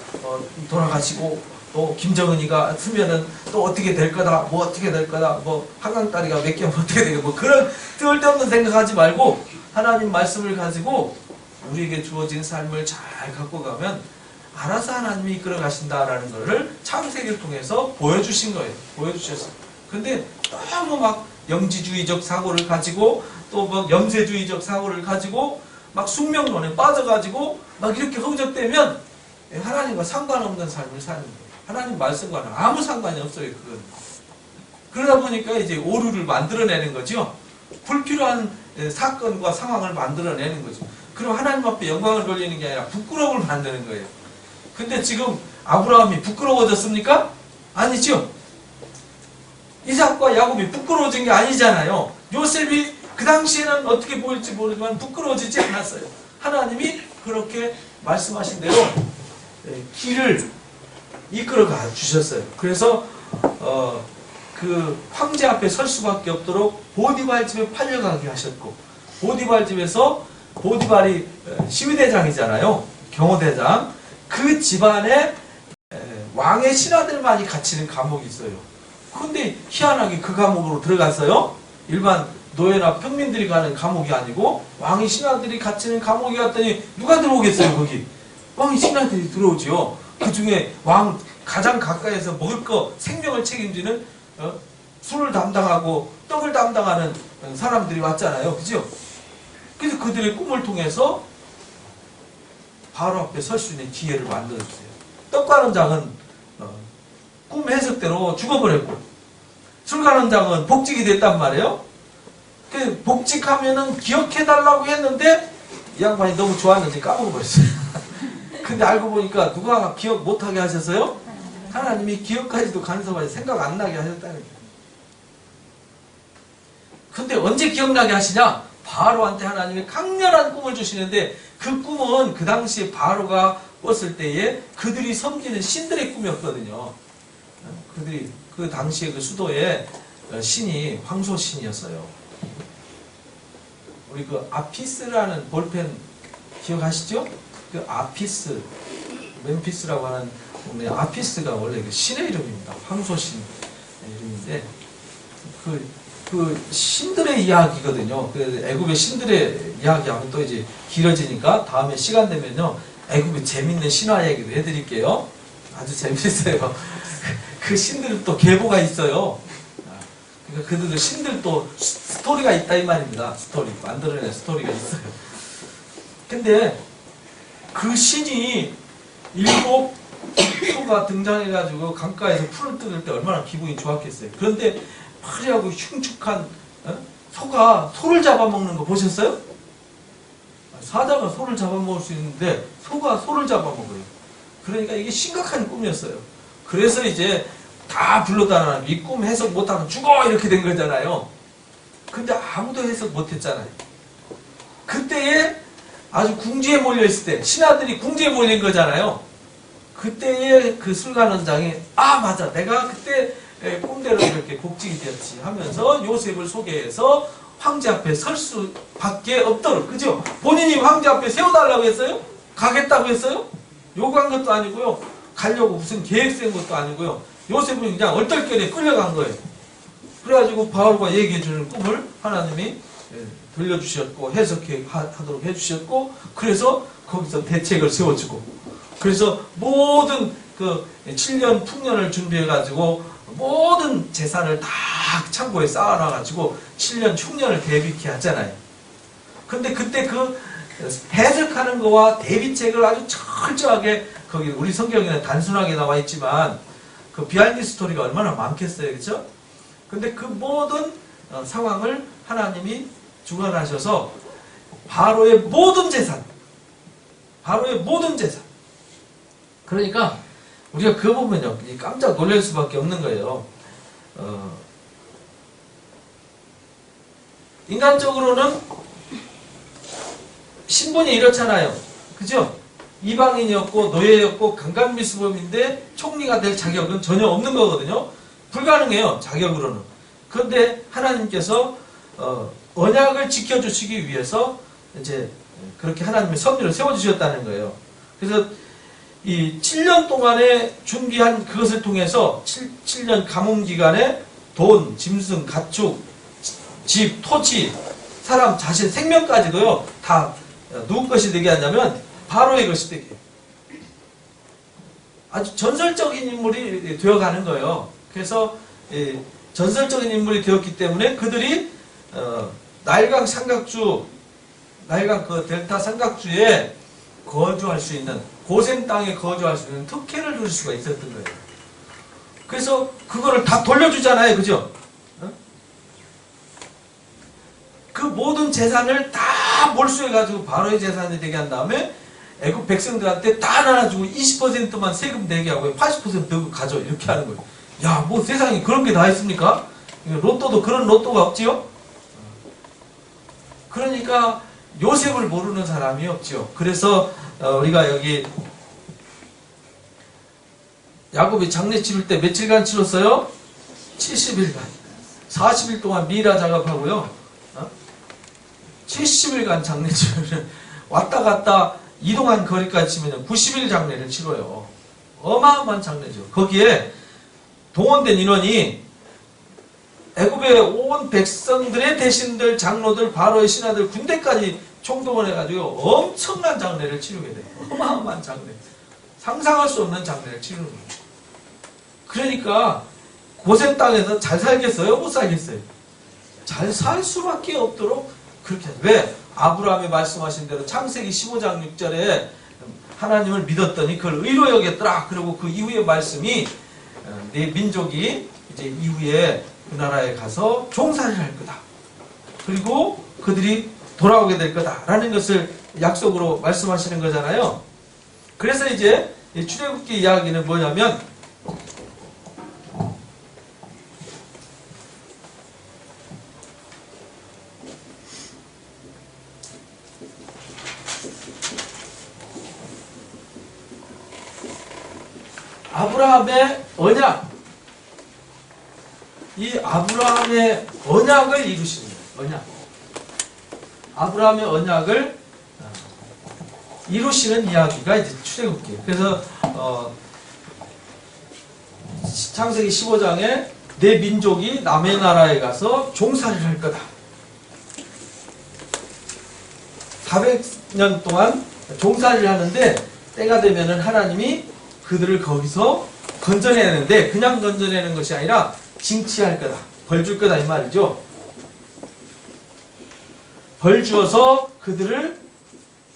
돌아가시고 또 김정은이가 쓰면은 또 어떻게 될 거다. 뭐 어떻게 될 거다. 뭐 한강다리가 몇 개면 어떻게 되고 뭐 그런 쓸데없는 생각하지 말고 하나님 말씀을 가지고 우리에게 주어진 삶을 잘 갖고 가면 알아서 하나님이 이끌어 가신다라는 것을 창세기를 통해서 보여주신 거예요. 보여주셨어요. 근데 너무 막 영지주의적 사고를 가지고 또 막 염세주의적 사고를 가지고 막 숙명론에 빠져가지고 막 이렇게 허우적대면 하나님과 상관없는 삶을 사는 거예요. 하나님 말씀과는 아무 상관이 없어요. 그건. 그러다 보니까 이제 오류를 만들어내는 거죠. 불필요한 사건과 상황을 만들어내는 거죠. 그럼 하나님 앞에 영광을 돌리는 게 아니라 부끄러움을 만드는 거예요. 근데 지금 아브라함이 부끄러워졌습니까? 아니죠. 이삭과 야곱이 부끄러워진 게 아니잖아요. 요셉이 그 당시에는 어떻게 보일지 모르지만 부끄러워지지 않았어요. 하나님이 그렇게 말씀하신 대로 길을 이끌어가 주셨어요. 그래서 그 황제 앞에 설 수밖에 없도록 보디발 집에 팔려가게 하셨고 보디발 집에서 보디발이 시위대장이잖아요. 경호대장. 그 집안에 왕의 신하들만이 갇히는 감옥이 있어요. 근데 희한하게 그 감옥으로 들어갔어요. 일반 노예나 평민들이 가는 감옥이 아니고 왕의 신하들이 갇히는 감옥이 갔더니 누가 들어오겠어요 거기? 왕의 신하들이 들어오지요. 그 중에 왕 가장 가까이에서 먹을 거 생명을 책임지는 술을 담당하고 떡을 담당하는 사람들이 왔잖아요. 그죠? 그래서 그들의 꿈을 통해서 바로 앞에 설 수 있는 기회를 만들어주세요. 떡 가는 장은 꿈 해석대로 죽어버렸고 술 가는 장은 복직이 됐단 말이에요. 그 복직하면은 기억해달라고 했는데 이 양반이 너무 좋았는지 까먹어버렸어요. 근데 알고 보니까 누가 기억 못하게 하셨어요? 하나님이 기억까지도 간섭하지 생각 안 나게 하셨다는 거예요. 근데 언제 기억나게 하시냐? 바로한테 하나님이 강렬한 꿈을 주시는데 그 꿈은 그 당시에 바로가 꿨을 때에 그들이 섬기는 신들의 꿈이었거든요. 그들이 그 당시에 그 수도에 신이 황소신이었어요. 우리 그 아피스라는 볼펜 기억하시죠? 그 아피스, 멤피스라고 하는 동네 아피스가 원래 그 신의 이름입니다. 황소신 이름인데 그 신들의 이야기거든요. 그 애굽의 신들의 이야기하면 또 이제 길어지니까 다음에 시간 되면요 애굽의 재밌는 신화 얘기도 해드릴게요. 아주 재밌어요. 그 신들은 또 계보가 있어요. 그러니까 그들도 신들 또 스토리가 있다 이 말입니다. 스토리 만들어낸 스토리가 있어요. 근데 그 신이 7 소가 등장해가지고 강가에서 풀을 뜯을 때 얼마나 기분이 좋았겠어요. 그런데 화려하고 흉측한 소가 소를 잡아먹는 거 보셨어요? 사자가 소를 잡아먹을 수 있는데 소가 소를 잡아먹어요. 그러니까 이게 심각한 꿈이었어요. 그래서 이제 다 불렀다는 하나님, 이 꿈 해석 못하면 죽어 이렇게 된 거잖아요. 근데 아무도 해석 못했잖아요. 그때에 아주 궁지에 몰려있을 때, 신하들이 궁지에 몰린 거잖아요. 그때에 그 술관원장이 아 맞아, 내가 그때 꿈대로 이렇게 곡직이 되었지 하면서 요셉을 소개해서 황제 앞에 설 수밖에 없도록, 그죠? 본인이 황제 앞에 세워달라고 했어요? 가겠다고 했어요? 요구한 것도 아니고요. 가려고 무슨 계획 세운 것도 아니고요. 요셉은 그냥 얼떨결에 끌려간 거예요. 그래가지고 바울과 얘기해주는 꿈을 하나님이 들려주셨고 해석하도록 해주셨고, 그래서 거기서 대책을 세워주고, 그래서 모든 그 7년 풍년을 준비해가지고 모든 재산을 다 창고에 쌓아놔가지고 7년 흉년을 대비케 하잖아요. 근데 그때 그 해석하는 거와 대비책을 아주 철저하게, 거기 우리 성경에는 단순하게 나와 있지만 그 비하인드 스토리가 얼마나 많겠어요, 그렇죠? 근데 그 모든 상황을 하나님이 주관하셔서 바로의 모든 재산, 그러니까 우리가 그거 보면요 깜짝 놀랄 수밖에 없는 거예요. 인간적으로는 신분이 이렇잖아요, 그죠? 이방인이었고 노예였고 강간미수범인데 총리가 될 자격은 전혀 없는 거거든요. 불가능해요, 자격으로는. 그런데 하나님께서 언약을 지켜주시기 위해서 이제 그렇게 하나님의 섭리를 세워주셨다는 거예요. 그래서 이 7년 동안에 준비한 그것을 통해서 7년 감옥기간에 돈, 짐승, 가축, 집, 토지, 사람, 자신, 생명까지도요 다 누구 것이 되게 하냐면 바로의 것이 되게, 아주 전설적인 인물이 되어가는 거예요. 그래서 전설적인 인물이 되었기 때문에 그들이 나일강 삼각주, 나일강 그 델타 삼각주에 거주할 수 있는, 고센 땅에 거주할 수 있는 특혜를 줄 수가 있었던 거예요. 그래서 그거를 다 돌려주잖아요, 그죠? 그 모든 재산을 다 몰수해가지고 바로의 재산이 되게 한 다음에 애국 백성들한테 다 나눠주고 20%만 세금 내게 하고 80% 너가 가져, 이렇게 하는 거예요. 야, 뭐 세상에 그런 게 다 있습니까? 로또도 그런 로또가 없지요? 그러니까 요셉을 모르는 사람이 없죠. 그래서 우리가 여기 야곱이 장례 치를 때 며칠간 치렀어요? 70일간. 40일 동안 미라 작업하고요. 70일간 장례 치르는, 왔다 갔다 이동한 거리까지 치면 90일 장례를 치러요. 어마어마한 장례죠. 거기에 동원된 인원이 애굽의 온 백성들의 대신들, 장로들, 바로의 신하들, 군대까지 총동원해가지고 엄청난 장례를 치르게 돼요. 어마어마한 장례. 상상할 수 없는 장례를 치르는 거예요. 그러니까 고센 땅에서 잘 살겠어요? 못 살겠어요? 잘 살 수밖에 없도록 그렇게 해요. 왜? 아브라함이 말씀하신 대로 창세기 15장 6절에 하나님을 믿었더니 그걸 의로 여겼더라. 그리고 그 이후의 말씀이 내 민족이 이제 이후에 그 나라에 가서 종살이를 할 거다. 그리고 그들이 돌아오게 될 거다라는 것을 약속으로 말씀하시는 거잖아요. 그래서 이제 출애굽기 이야기는 뭐냐면 아브라함의 언약, 이 아브라함의 언약을 이루시는 거예요. 언약. 아브라함의 언약을 이루시는 이야기가 이제 출애굽기예요. 그래서 창세기 15장에 내 민족이 남의 나라에 가서 종살이를 할 거다. 400년 동안 종살이를 하는데 때가 되면은 하나님이 그들을 거기서 건져내는데 그냥 건져내는 것이 아니라 징치할 거다. 벌 줄 거다 이 말이죠. 벌 주어서 그들을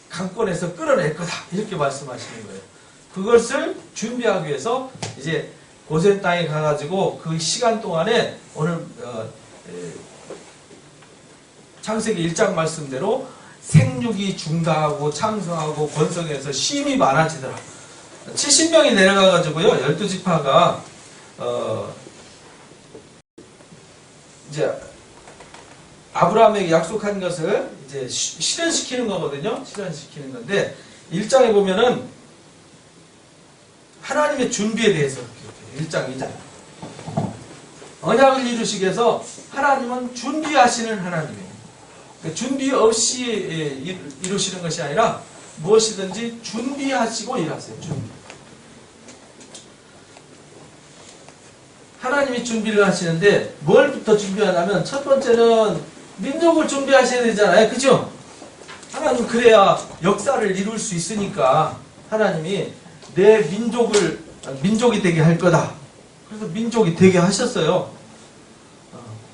강권에서 끌어낼 거다. 이렇게 말씀하시는 거예요. 그것을 준비하기 위해서 이제 고센 땅에 가가지고 그 시간 동안에 오늘 창세기 1장 말씀대로 생육이 중다하고 창성하고 번성해서 심이 많아지더라. 70명이 내려가가지고요. 12지파가 이제 아브라함에게 약속한 것을 이제 실현시키는 거거든요. 실현시키는 건데 1장에 보면은 하나님의 준비에 대해서 1장, 2장 언약을 이루시기 위해서 하나님은 준비하시는 하나님이에요. 그러니까 준비 없이 이루시는 것이 아니라 무엇이든지 준비하시고 일하세요. 준비. 하나님이 준비를 하시는데 뭘부터 준비하냐면 첫 번째는 민족을 준비하셔야 되잖아요. 그죠? 하나님 그래야 역사를 이룰 수 있으니까 하나님이 내 민족이 되게 할 거다. 그래서 민족이 되게 하셨어요.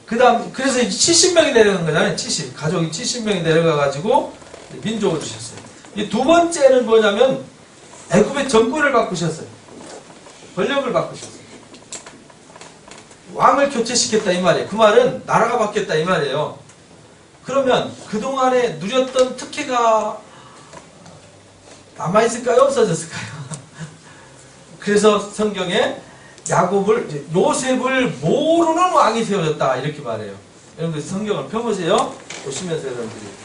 그래서 70명이 내려간 거잖아요. 가족이 70명이 내려가가지고 민족을 주셨어요. 이 두 번째는 뭐냐면 애굽의 정권을 바꾸셨어요. 권력을 바꾸셨어요. 왕을 교체시켰다 이 말이에요. 그 말은 나라가 바뀌었다 이 말이에요. 그러면 그동안에 누렸던 특혜가 남아있을까요? 없어졌을까요? 그래서 성경에 요셉을 모르는 왕이 세워졌다 이렇게 말해요. 여러분들 성경을 펴보세요. 보시면서 여러분들이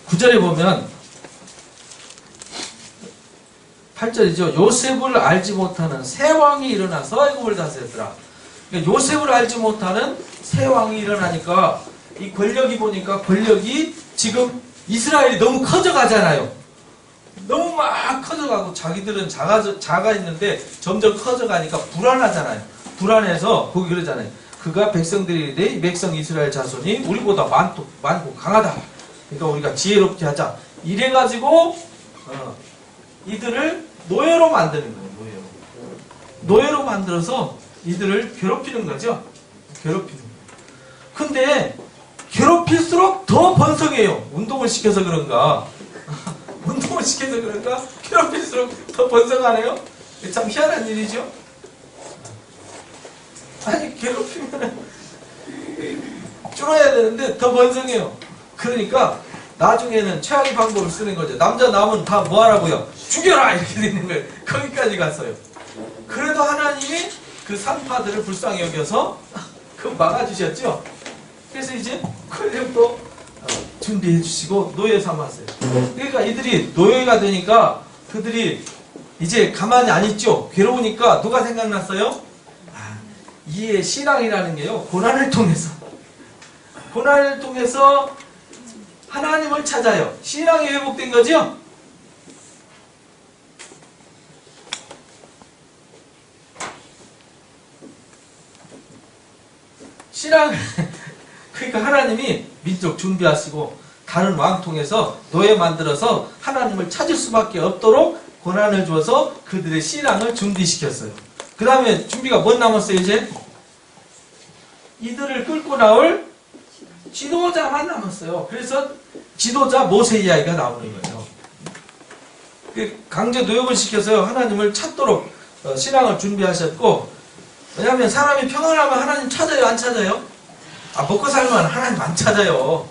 구절에 보면 8절이죠. 요셉을 알지 못하는 새 왕이 일어나서 애굽을 다스렸더라. 그러니까 요셉을 알지 못하는 새 왕이 일어나니까 이 권력이 지금 이스라엘이 너무 커져가잖아요. 너무 막 커져가고 자기들은 작아 있는데 점점 커져가니까 불안하잖아요. 불안해서 거기 그러잖아요. 그가 백성들이 내 백성 이스라엘 자손이 우리보다 많고 강하다. 그러니까 우리가 지혜롭게 하자. 이래가지고 이들을 노예로 만드는 거예요. 노예로 만들어서 이들을 괴롭히는 거죠. 괴롭히는 거예요. 근데 괴롭힐수록 더 번성해요. 운동을 시켜서 그런가 괴롭힐수록 더 번성하네요. 참 희한한 일이죠. 아니 괴롭히면 줄어야 되는데 더 번성해요. 그러니까 나중에는 최악의 방법을 쓰는 거죠. 남자 남은 다 뭐하라고요? 죽여라! 이렇게 되는 거예요. 거기까지 갔어요. 그래도 하나님이 그 산파들을 불쌍히 여겨서 막아주셨죠. 그래서 이제 권력도 준비해 주시고 노예 삼았어요. 그러니까 이들이 노예가 되니까 그들이 이제 가만히 안 있죠. 괴로우니까 누가 생각났어요? 이의 신앙이라는 게요. 고난을 통해서 하나님을 찾아요. 신앙이 회복된 거죠? 그러니까 하나님이 민족 준비하시고 다른 왕 통해서 노예 만들어서 하나님을 찾을 수밖에 없도록 고난을 줘서 그들의 신앙을 준비시켰어요. 그 다음에 준비가 뭐 남았어요 이제? 이들을 끌고 나올 지도자만 남았어요. 그래서 지도자 모세 이야기가 나오는 거예요. 강제 노역을 시켜서 하나님을 찾도록 신앙을 준비하셨고, 왜냐하면 사람이 평안하면 하나님 찾아요 안 찾아요? 먹고 살면 하나님 안 찾아요.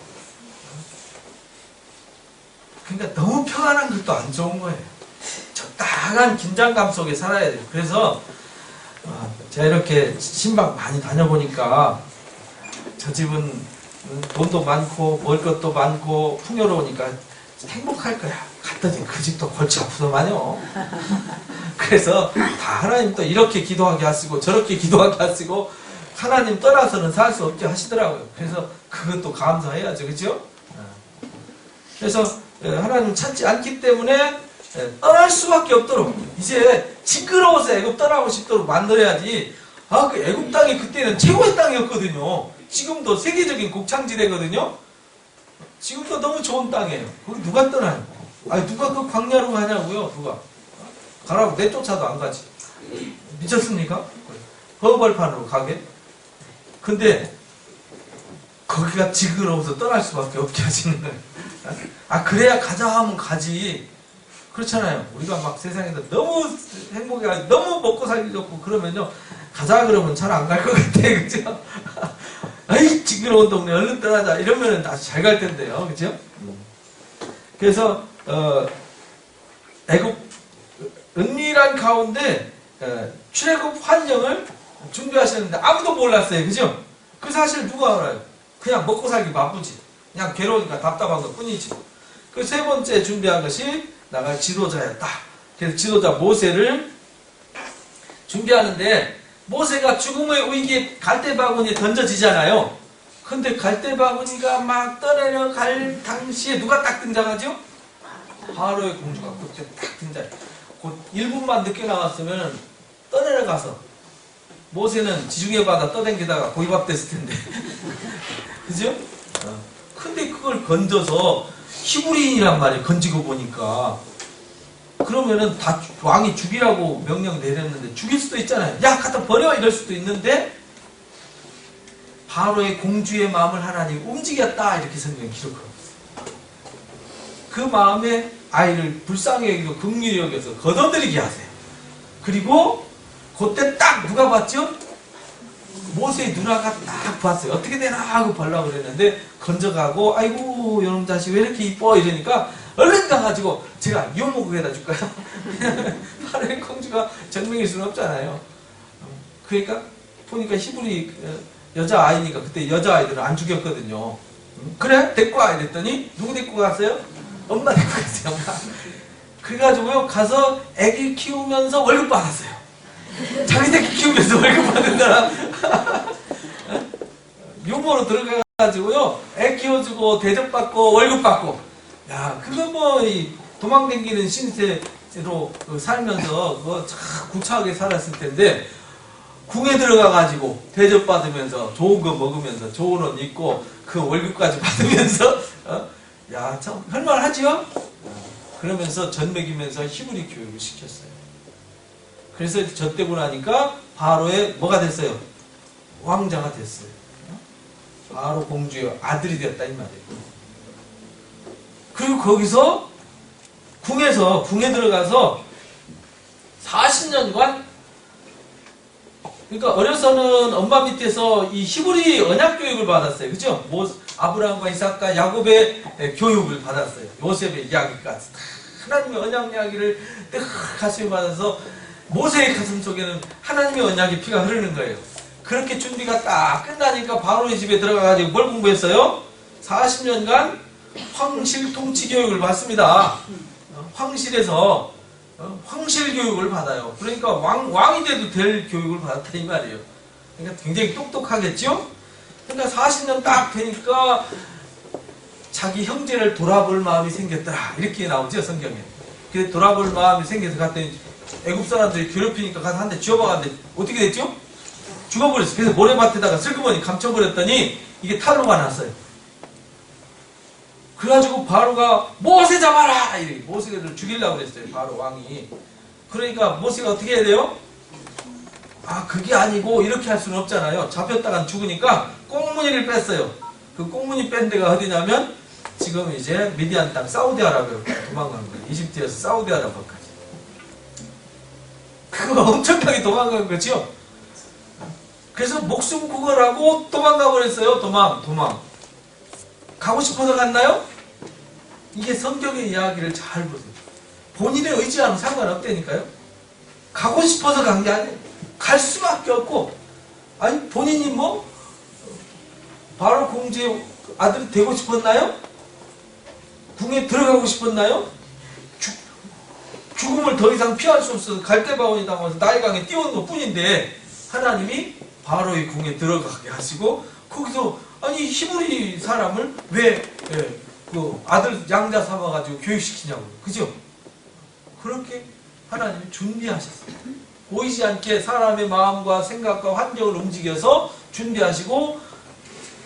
그러니까 너무 평안한 것도 안 좋은 거예요. 적당한 긴장감 속에 살아야 돼요. 그래서 제가 이렇게 신방 많이 다녀보니까 저 집은 돈도 많고 먹을 것도 많고 풍요로우니까 행복할 거야. 갔더니 그 집도 골치 아프더만요. 그래서 다 하나님 또 이렇게 기도하게 하시고 저렇게 기도하게 하시고 하나님 떠나서는 살 수 없게 하시더라고요. 그래서 그것도 감사해야죠. 그죠? 그래서 하나님 찾지 않기 때문에 떠날 수밖에 없도록 이제 징그러워서 애굽 떠나고 싶도록 만들어야지. 그 애굽 땅이 그때는 최고의 땅이었거든요. 지금도 세계적인 곡창지대거든요. 지금도 너무 좋은 땅이에요. 거기 누가 떠나요? 누가 그 광야로 가냐고요? 누가? 가라고 내쫓아도 안 가지. 미쳤습니까? 허벌판으로 가게? 근데 거기가 징그러워서 떠날 수밖에 없게 하시는 거예요. 그래야 가자 하면 가지. 그렇잖아요. 우리가 막 세상에서 너무 행복해, 너무 먹고 살기 좋고 그러면요 가자 그러면 잘 안 갈 것 같아. 그죠? 아이, 징그러운 동네 얼른 떠나자. 이러면 아주 잘 갈 텐데요. 그죠? 그래서, 애국, 은밀한 가운데, 출애굽 환경을 준비하셨는데 아무도 몰랐어요. 그죠? 그 사실 누가 알아요? 그냥 먹고 살기 바쁘지. 그냥 괴로우니까 답답한 것 뿐이지. 그 세 번째 준비한 것이 나가 지도자였다. 그래서 지도자 모세를 준비하는데 모세가 죽음의 위기에 갈대바구니에 던져지잖아요. 근데 갈대바구니가 막 떠내려갈 당시에 누가 딱 등장하죠? 바로의 공주가 그때 딱 등장해. 곧 1분만 늦게 나왔으면 떠내려가서 모세는 지중해 바다 떠댕기다가 고기밥 됐을 텐데. 그죠? 근데 그걸 건져서 히브리인이란 말이에요. 건지고 보니까. 그러면은 다 왕이 죽이라고 명령 내렸는데 죽일 수도 있잖아요. 야, 갖다 버려! 이럴 수도 있는데 바로의 공주의 마음을 하나님 움직였다. 이렇게 성경에 기록하고 있어요. 그 마음에 아이를 불쌍히 여기고 긍휼히 여겨서 걷어들이게 하세요. 그리고 그때 딱 누가 봤죠? 모세의 누나가 딱 봤어요. 어떻게 되나 하고 보려고 그랬는데 건져가고 아이고 이놈 자식 왜 이렇게 이뻐 이러니까 얼른 가가지고 제가 유모국에다 줄까요? 파라오의 공주가 정명일 수는 없잖아요. 그러니까 보니까 히브리 여자아이니까 그때 여자아이들은 안 죽였거든요. 그래? 데리고 와 이랬더니 누구 데리고 갔어요? 엄마 데리고 갔어요. 엄마. 그래가지고요 가서 애기 키우면서 월급 받았어요. 자기 새끼 키우면서 월급 받은 사람. 유모로 들어가가지고요 애 키워주고 대접받고 월급 받고. 야, 그거 뭐 도망다니는 신세로 살면서 그거 참 구차하게 살았을 텐데 궁에 들어가가지고 대접받으면서 좋은 거 먹으면서 좋은 옷 입고 그 월급까지 받으면서 야, 참 할만하지요? 그러면서 전 먹이면서 히브리 교육을 시켰어요. 그래서 저 때고 나니까 바로의 뭐가 됐어요? 왕자가 됐어요. 바로 공주의 아들이 됐다 이 말이에요. 그리고 거기서 궁에 들어가서 40년간 그러니까 어려서는 엄마 밑에서 이 히브리 언약 교육을 받았어요. 그죠? 아브라함과 이삭과 야곱의 교육을 받았어요. 요셉의 이야기까지 하나님의 언약 이야기를 가슴에 받아서 모세의 가슴 속에는 하나님의 언약의 피가 흐르는 거예요. 그렇게 준비가 딱 끝나니까 바로의 집에 들어가가지고 뭘 공부했어요? 40년간 황실 통치 교육을 받습니다. 황실에서 황실 교육을 받아요. 그러니까 왕이 돼도 될 교육을 받았다 이 말이에요. 그러니까 굉장히 똑똑하겠죠? 그러니까 40년 딱 되니까 자기 형제를 돌아볼 마음이 생겼더라. 이렇게 나오죠 성경에. 그래서 돌아볼 마음이 생겨서 갔더니 애굽 사람들이 괴롭히니까 가서 한 대 쥐어박았는데 어떻게 됐죠? 죽어버렸어요. 그래서 모래밭에다가 슬그머니 감춰버렸더니 이게 탈로가 났어요. 그래가지고 바로가 모세 잡아라! 이렇게 모세를 죽이려고 그랬어요. 바로 왕이. 그러니까 모세가 어떻게 해야 돼요? 아, 그게 아니고 이렇게 할 수는 없잖아요. 잡혔다간 죽으니까 꽁무니를 뺐어요. 그 꽁무니 뺀 데가 어디냐면 지금 이제 미디안 땅 사우디아라비아로 도망간 거예요. 이집트에서 사우디아라비아까지. 그거 엄청나게 도망간 거죠. 그래서 목숨 구걸하고 도망가 버렸어요. 도망. 가고 싶어서 갔나요? 이게 성경의 이야기를 잘 보세요. 본인의 의지와는 상관없다니까요. 가고 싶어서 간 게 아니에요. 갈 수밖에 없고, 아니 본인이 뭐 바로 공주의 아들이 되고 싶었나요? 궁에 들어가고 싶었나요? 죽음을 더 이상 피할 수 없어서 갈대바구니 담아서 나일강에 띄운 것 뿐인데 하나님이 바로의 궁에 들어가게 하시고 거기서 아니 히브리 사람을 왜 그 아들 양자 삼아가지고 교육시키냐고. 그죠? 그렇게 하나님이 준비하셨어요. 보이지 않게 사람의 마음과 생각과 환경을 움직여서 준비하시고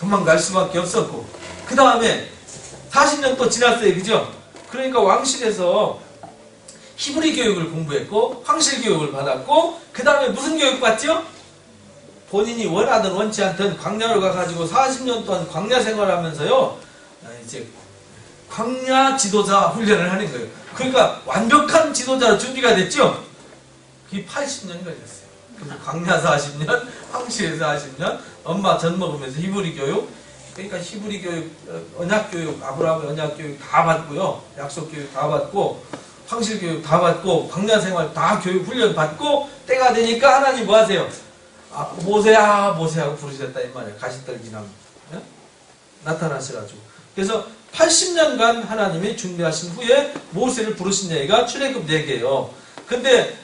도망갈 수밖에 없었고, 그 다음에 40년 또 지났어요. 그죠? 그러니까 왕실에서 히브리 교육을 공부했고 황실 교육을 받았고, 그 다음에 무슨 교육 받죠? 본인이 원하든 원치 않든 광야로 가가지고 40년 동안 광야 생활하면서요 이제 광야 지도자 훈련을 하는 거예요. 그러니까 완벽한 지도자로 준비가 됐죠? 그게 80년이 걸렸어요. 광야에서 40년, 황실에서 40년, 엄마 젖 먹으면서 히브리 교육, 그러니까 히브리 교육, 언약 교육, 아브라함의 언약 교육 다 받고요, 약속 교육 다 받고, 황실 교육 다 받고, 광야 생활 다 교육 훈련 받고, 때가 되니까 하나님 뭐 하세요? 아, 모세야, 모세하고 부르셨다 이 말이에요. 가시떨기나무. 예? 나타나셔가지고. 그래서 80년간 하나님이 준비하신 후에 모세를 부르신 얘기가 출애굽 얘기예요. 근데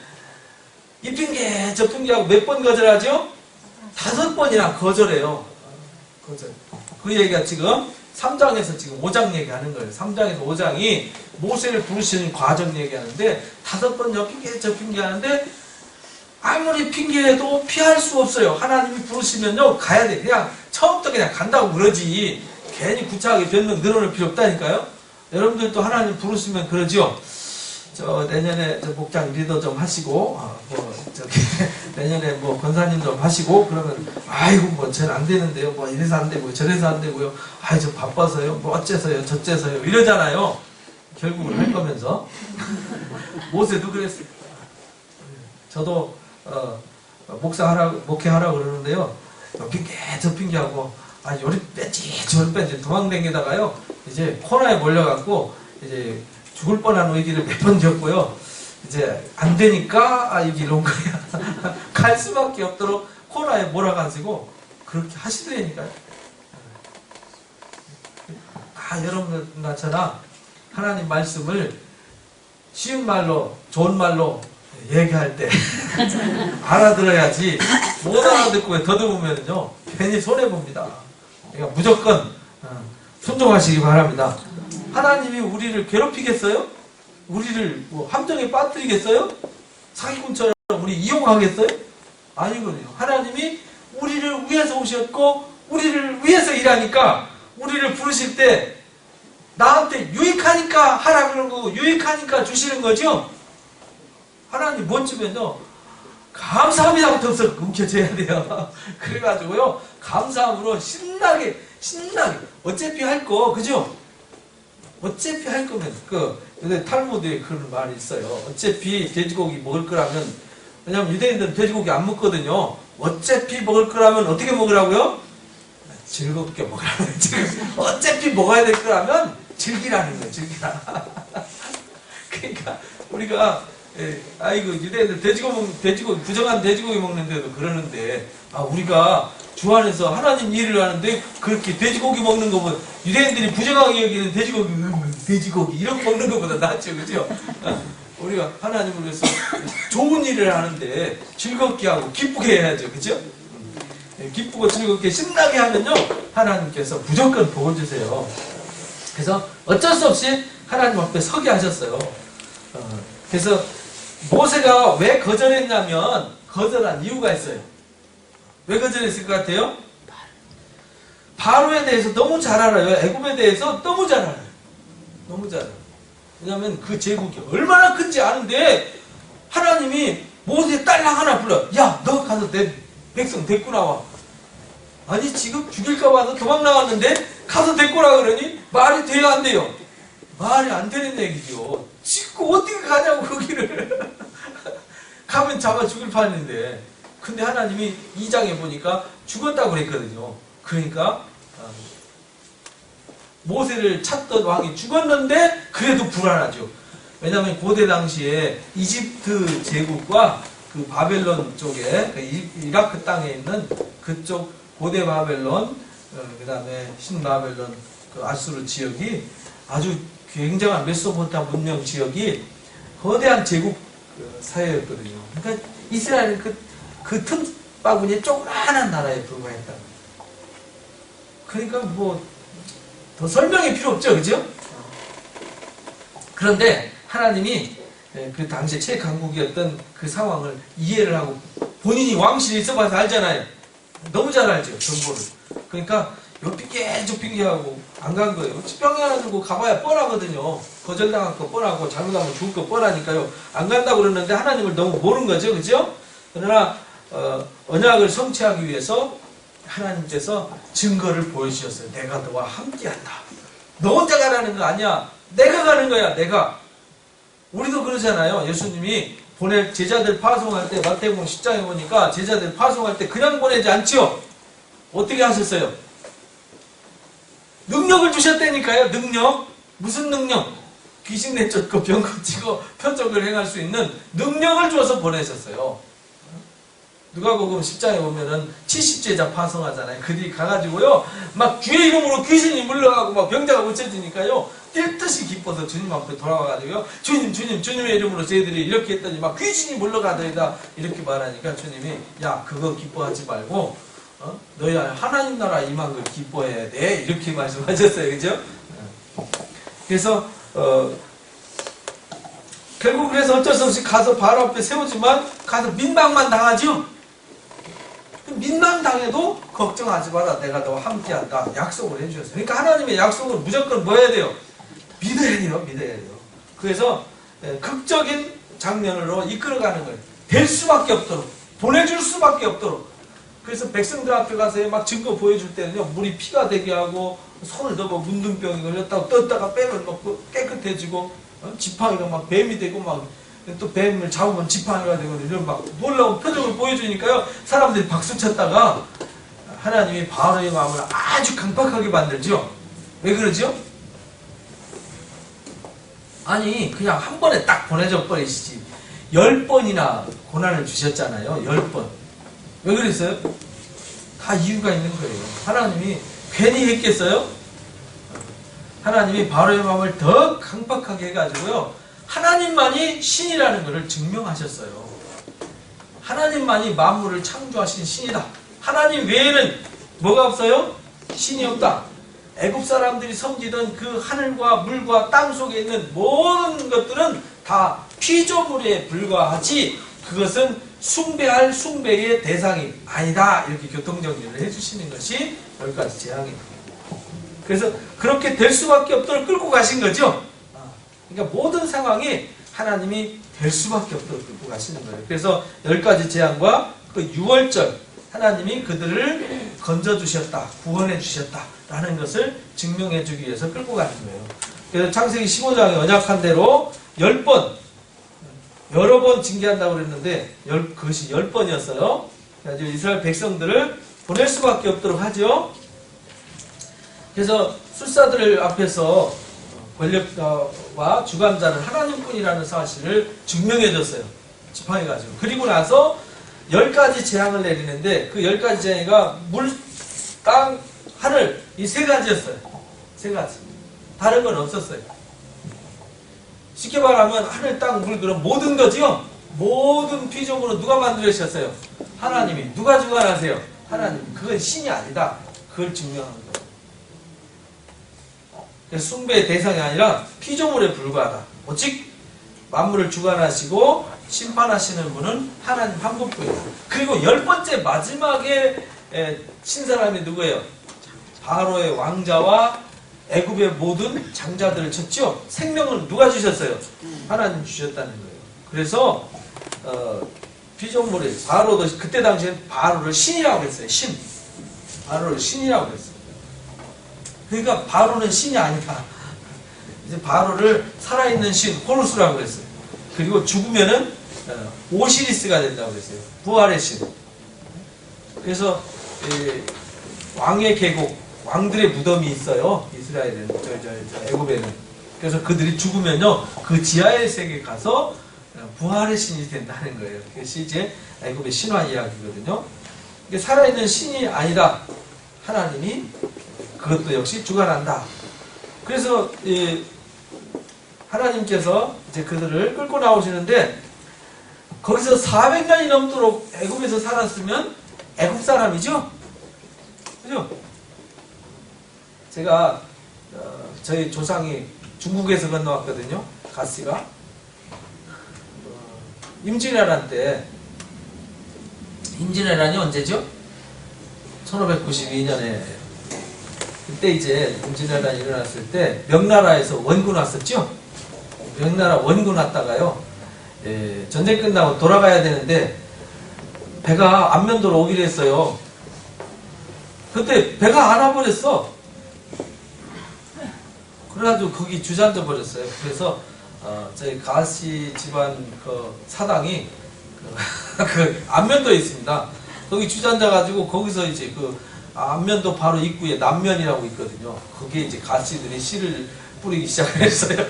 이 핑계 저 핑계하고 몇 번 거절하죠? 5번이나 거절해요. 거절. 그 얘기가 지금 3장에서 지금 5장 얘기하는 거예요. 3장에서 5장이 모세를 부르시는 과정 얘기하는데 5번 저 핑계 저 핑계 하는데 아무리 핑계해도 피할 수 없어요. 하나님이 부르시면요 가야 돼. 그냥 처음부터 그냥 간다고 그러지 괜히 구차하게 변명 늘어놓을 필요 없다니까요. 여러분들도 하나님 부르시면 그러죠. 저 내년에 저 목장 리더 좀 하시고 내년에 뭐 권사님 좀 하시고 그러면 아이고 뭐 전 안 되는데요. 뭐 이래서 안 되고요. 저래서 안 되고요. 아이 저 바빠서요. 뭐 어째서요. 저째서요. 이러잖아요. 결국은 할 거면서 모세도 그랬어요. 저도 목회하라고 그러는데요. 핑계 저 핑계하고 요리 뺐지 저리 뺐지 도망다니다가요. 이제 코너에 몰려갖고 이제 죽을 뻔한 위기를 몇 번 겪고요. 이제 안 되니까 여기로 온 거야. 갈 수밖에 없도록 코너에 몰아가지고 그렇게 하시더라니까요. 여러분들 나처럼 하나님 말씀을 쉬운 말로 좋은 말로 얘기할 때 알아들어야지 못 알아듣고 더듬으면요 괜히 손해봅니다. 그러니까 무조건 순종하시기 바랍니다. 하나님이 우리를 괴롭히겠어요? 우리를 뭐 함정에 빠뜨리겠어요? 사기꾼처럼 우리 이용하겠어요? 아니거든요. 하나님이 우리를 위해서 오셨고 우리를 위해서 일하니까 우리를 부르실 때 나한테 유익하니까 하라 그런 거고 유익하니까 주시는 거죠. 하나님 멋지면요 감사합니다부터 움켜줘야 돼요. 그래가지고요 감사함으로 신나게 어차피 할 거 그죠? 어차피 할 거면 탈무드에 그런 말이 있어요. 어차피 돼지고기 먹을 거라면 왜냐면 유대인들은 돼지고기 안 먹거든요. 어차피 먹을 거라면 어떻게 먹으라고요? 즐겁게 먹으라고. 어차피 먹어야 될 거라면 즐기라는 거예요. 즐기라. 그러니까 우리가 유대인들 돼지고기 부정한 돼지고기 먹는데도 그러는데 우리가 주 안에서 하나님 일을 하는데 그렇게 돼지고기 먹는 거보다 유대인들이 부정하게 여기는 돼지고기 이런 거 먹는 것보다 낫죠. 그죠? 우리가 하나님을 위해서 좋은 일을 하는데 즐겁게 하고 기쁘게 해야죠. 그죠? 기쁘고 즐겁게 신나게 하면요 하나님께서 무조건 복을 주세요. 그래서 어쩔 수 없이 하나님 앞에 서게 하셨어요. 그래서 모세가 왜 거절했냐면 거절한 이유가 있어요. 왜 거절했을 것 같아요? 바로에 대해서 너무 잘 알아요. 애굽에 대해서 너무 잘 알아요. 너무 잘 알아요. 왜냐하면 그 제국이 얼마나 큰지 아는데 하나님이 모세 딸랑 하나 불러. 야, 너 가서 내 백성 데리고 나와. 아니 지금 죽일까 봐서 도망 나왔는데 가서 데리고 오라 그러니 말이 돼요 안 돼요? 말이 안 되는 얘기죠. 지금 어떻게 가냐고 거기를. 가면 잡아 죽일 판인데. 근데 하나님이 2장에 보니까 죽었다고 그랬거든요. 그러니까 모세를 찾던 왕이 죽었는데 그래도 불안하죠. 왜냐하면 고대 당시에 이집트 제국과 그 바벨론 쪽에 이라크 땅에 있는 그쪽 고대 바벨론 그 다음에 신바벨론 그 아수르 지역이 아주 굉장한 메소포타 문명 지역이 거대한 제국 사회였거든요. 그러니까 이스라엘은 그 틈바구니에 조그마한 나라에 불과했다. 그러니까 뭐 더 설명이 필요 없죠, 그죠? 그런데 하나님이 그 당시에 최강국이었던 그 상황을 이해를 하고 본인이 왕실에 있어봐서 알잖아요. 너무 잘 알죠, 정보를. 그러니까 요 핑계 저 핑계하고 안 간 거예요. 병이 하나 들고 가봐야 뻔하거든요. 거절당할 거 뻔하고 잘못하면 죽을 거 뻔하니까요. 안 간다고 그러는데 하나님을 너무 모르는 거죠, 그죠? 그러나 언약을 성취하기 위해서 하나님께서 증거를 보여주셨어요. 내가 너와 함께한다. 너 혼자 가라는 거 아니야. 내가 가는 거야. 내가. 우리도 그러잖아요. 예수님이 제자들 파송할 때 마태복음 10장에 보니까 제자들 파송할 때 그냥 보내지 않지요. 어떻게 하셨어요? 능력을 주셨다니까요. 능력. 무슨 능력? 귀신 내쫓고 병 고치고 표적을 행할 수 있는 능력을 줘서 보내셨어요. 누가복음 10장에 보면은 70제자 파송하잖아요. 그들이 가가지고요 막 주의 이름으로 귀신이 물러가고 막 병자가 고쳐지니까요 뛸 듯이 기뻐서 주님 앞에 돌아와가지고요 주님의 이름으로 저희들이 이렇게 했더니 막 귀신이 물러가더이다 이렇게 말하니까 주님이 야 그거 기뻐하지 말고 너희 하나님 나라 임한 걸 기뻐해야 돼 이렇게 말씀하셨어요. 그죠? 그래서 결국 그래서 어쩔 수 없이 가서 바로 앞에 세우지만 가서 민망만 당하죠. 민망당해도 걱정하지 마라. 내가 너와 함께한다. 약속을 해주셨어요. 그러니까 하나님의 약속을 무조건 뭐 해야 돼요? 믿어야 돼요. 믿어야 돼요. 그래서 극적인 장면으로 이끌어가는 거예요. 될 수밖에 없도록 보내줄 수밖에 없도록. 그래서 백성들 앞에 가서 막 증거 보여줄 때는요 물이 피가 되게 하고 손을 넣어 문둥병이 걸렸다고 떴다가 빼면 막 깨끗해지고 지팡이가 막 뱀이 되고 막 또 뱀을 잡으면 지팡이가 되고 이런 막 놀라운 표정을 보여주니까요 사람들이 박수 쳤다가 하나님이 바로의 마음을 아주 강팍하게 만들죠. 왜 그러죠? 아니 그냥 한 번에 딱 보내줘 버리시지 10번이나 고난을 주셨잖아요. 10번. 왜 그랬어요? 다 이유가 있는 거예요. 하나님이 괜히 했겠어요? 하나님이 바로의 마음을 더 강팍하게 해가지고요 하나님만이 신이라는 것을 증명하셨어요. 하나님만이 만물을 창조하신 신이다. 하나님 외에는 뭐가 없어요? 신이 없다. 애굽 사람들이 섬기던 그 하늘과 물과 땅 속에 있는 모든 것들은 다 피조물에 불과하지 그것은 숭배할 숭배의 대상이 아니다. 이렇게 교통정리를 해주시는 것이 10가지 재앙입니다. 그래서 그렇게 될 수밖에 없도록 끌고 가신 거죠. 그러니까 모든 상황이 하나님이 될 수밖에 없도록 끌고 가시는 거예요. 그래서 10가지 재앙과 그 6월절 하나님이 그들을 건져주셨다. 구원해주셨다라는 것을 증명해주기 위해서 끌고 가는 거예요. 그래서 창세기 15장에 언약한 대로 10번 여러 번 징계한다고 그랬는데 그것이 10번이었어요. 그래서 이스라엘 백성들을 보낼 수밖에 없도록 하죠. 그래서 술사들 앞에서 권력자와 주관자는 하나님뿐이라는 사실을 증명해줬어요. 지팡이 가지고. 그리고 나서 10가지 재앙을 내리는데 그 10가지 재앙이가 물, 땅, 하늘 이 3가지였어요. 3가지. 다른 건 없었어요. 쉽게 말하면 하늘, 땅, 물 그런 모든 거지요. 모든 피조물은 누가 만들으셨어요? 하나님이. 누가 주관하세요? 하나님. 그건 신이 아니다. 그걸 증명하는 거예요. 그래서 숭배의 대상이 아니라 피조물에 불과하다. 오직 만물을 주관하시고 심판하시는 분은 하나님 한 분뿐이다. 그리고 10번째 마지막에 친 사람이 누구예요? 바로의 왕자와 애굽의 모든 장자들을 쳤죠. 생명을 누가 주셨어요? 하나님 주셨다는 거예요. 그래서 피조물이 바로도 그때 당시엔 바로를 신이라고 했어요. 신. 바로를 신이라고 했어요. 그러니까 바로는 신이 아니다. 이제 바로를 살아있는 신 호루스라고 했어요. 그리고 죽으면은 오시리스가 된다고 했어요. 부활의 신. 그래서 왕의 계곡, 왕들의 무덤이 있어요. 이스라엘에는, 애굽에는. 그래서 그들이 죽으면요, 그 지하의 세계에 가서 부활의 신이 된다는 거예요. 그것이 이제 애굽의 신화 이야기거든요. 이게 살아있는 신이 아니라 하나님이 그것도 역시 주관한다. 그래서 하나님께서 이제 그들을 끌고 나오시는데 거기서 400년이 넘도록 애굽에서 살았으면 애굽 사람이죠? 그죠? 제가 저희 조상이 중국에서 건너왔거든요. 가씨가 임진왜란 때 임진왜란이 언제죠? 1592년에 그때 이제 임진왜란이 일어났을 때 명나라에서 원군 왔었죠? 명나라 원군 왔다가요. 전쟁 끝나고 돌아가야 되는데 배가 안면도로 오기로 했어요. 그때 배가 안 와버렸어. 그래가지고 거기 주저앉아 버렸어요. 그래서 저희 가씨 집안 그 사당이 그 안면도에 있습니다. 거기 주저앉아 가지고 거기서 이제 그 안면도 바로 입구에 남면이라고 있거든요. 거기에 이제 가씨들이 씨를 뿌리기 시작했어요.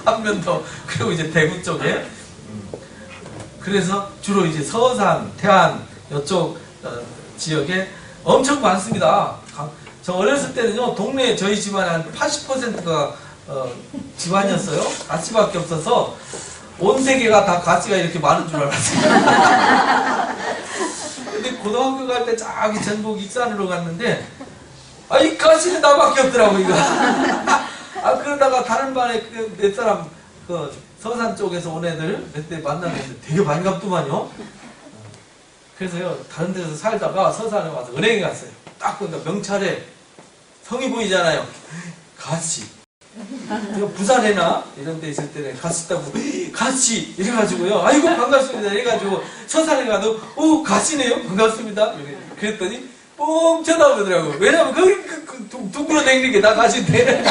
안면도 그리고 이제 대구 쪽에 그래서 주로 이제 서산, 태안 이쪽 지역에 엄청 많습니다. 저 어렸을 때는요 동네에 저희 집안에 한 80%가 집안이었어요. 가씨밖에 없어서 온 세계가 다 가씨가 이렇게 많은 줄 알았어요. 근데 고등학교 갈 때 저기 전북 익산으로 갔는데 이 가씨는 나밖에 없더라고 이거. 그러다가 다른 반에 그 몇 사람 그 서산 쪽에서 온 애들 몇 대 만났는데 되게 반갑더만요. 그래서요 다른 데서 살다가 서산에 와서 은행에 갔어요. 딱 보니까 명찰에 성이 보이잖아요. 가씨. 제가 부산에나 이런 데 있을 때는 가씨 있다고 가씨 이래가지고요. 아이고 반갑습니다 이래가지고 서산에 가도 가씨네요 반갑습니다 그랬더니 뻥 쳐다보더라고요. 왜냐면 거기 둥그러 댕기는 게 다 가씨인데.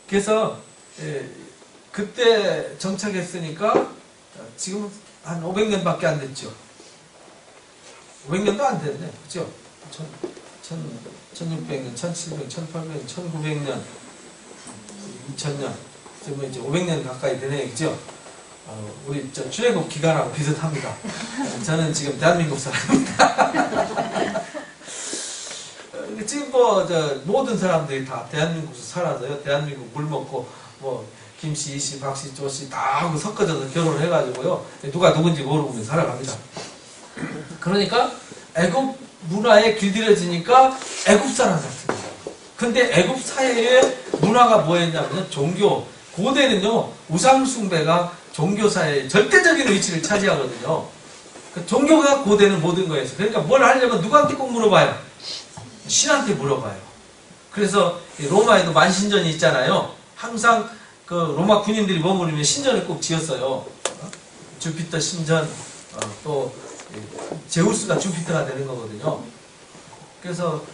그래서 그때 정착했으니까 지금 한 500년밖에 안 됐죠. 500년도 안 됐네. 그죠? 1600년, 1700년, 1800년, 1900년, 2000년, 지금 이제 500년 가까이 되네, 그죠? 우리 출애굽 기간하고 비슷합니다. 저는 지금 대한민국 사람입니다. 지금 모든 사람들이 다 대한민국에서 살아서요. 대한민국 물 먹고 김씨, 이씨, 박씨, 조씨 다 하고 섞어져서 결혼을 해가지고요. 누가 누군지 모르고 살아갑니다. 그러니까 애굽 문화에 길들여지니까 애굽 사람 같습니다. 근데 애굽 사회의 문화가 뭐였냐면 종교. 고대는요 우상 숭배가 종교 사회의 절대적인 위치를 차지하거든요. 종교가 고대는 모든 거였어요. 그러니까 뭘 하려면 누구한테 꼭 물어봐요? 신한테 물어봐요. 그래서 로마에도 만신전이 있잖아요. 항상 그 로마 군인들이 머무르면 신전을 꼭 지었어요. 주피터 신전, 또 제우스가 주피터가 되는 거거든요. 그래서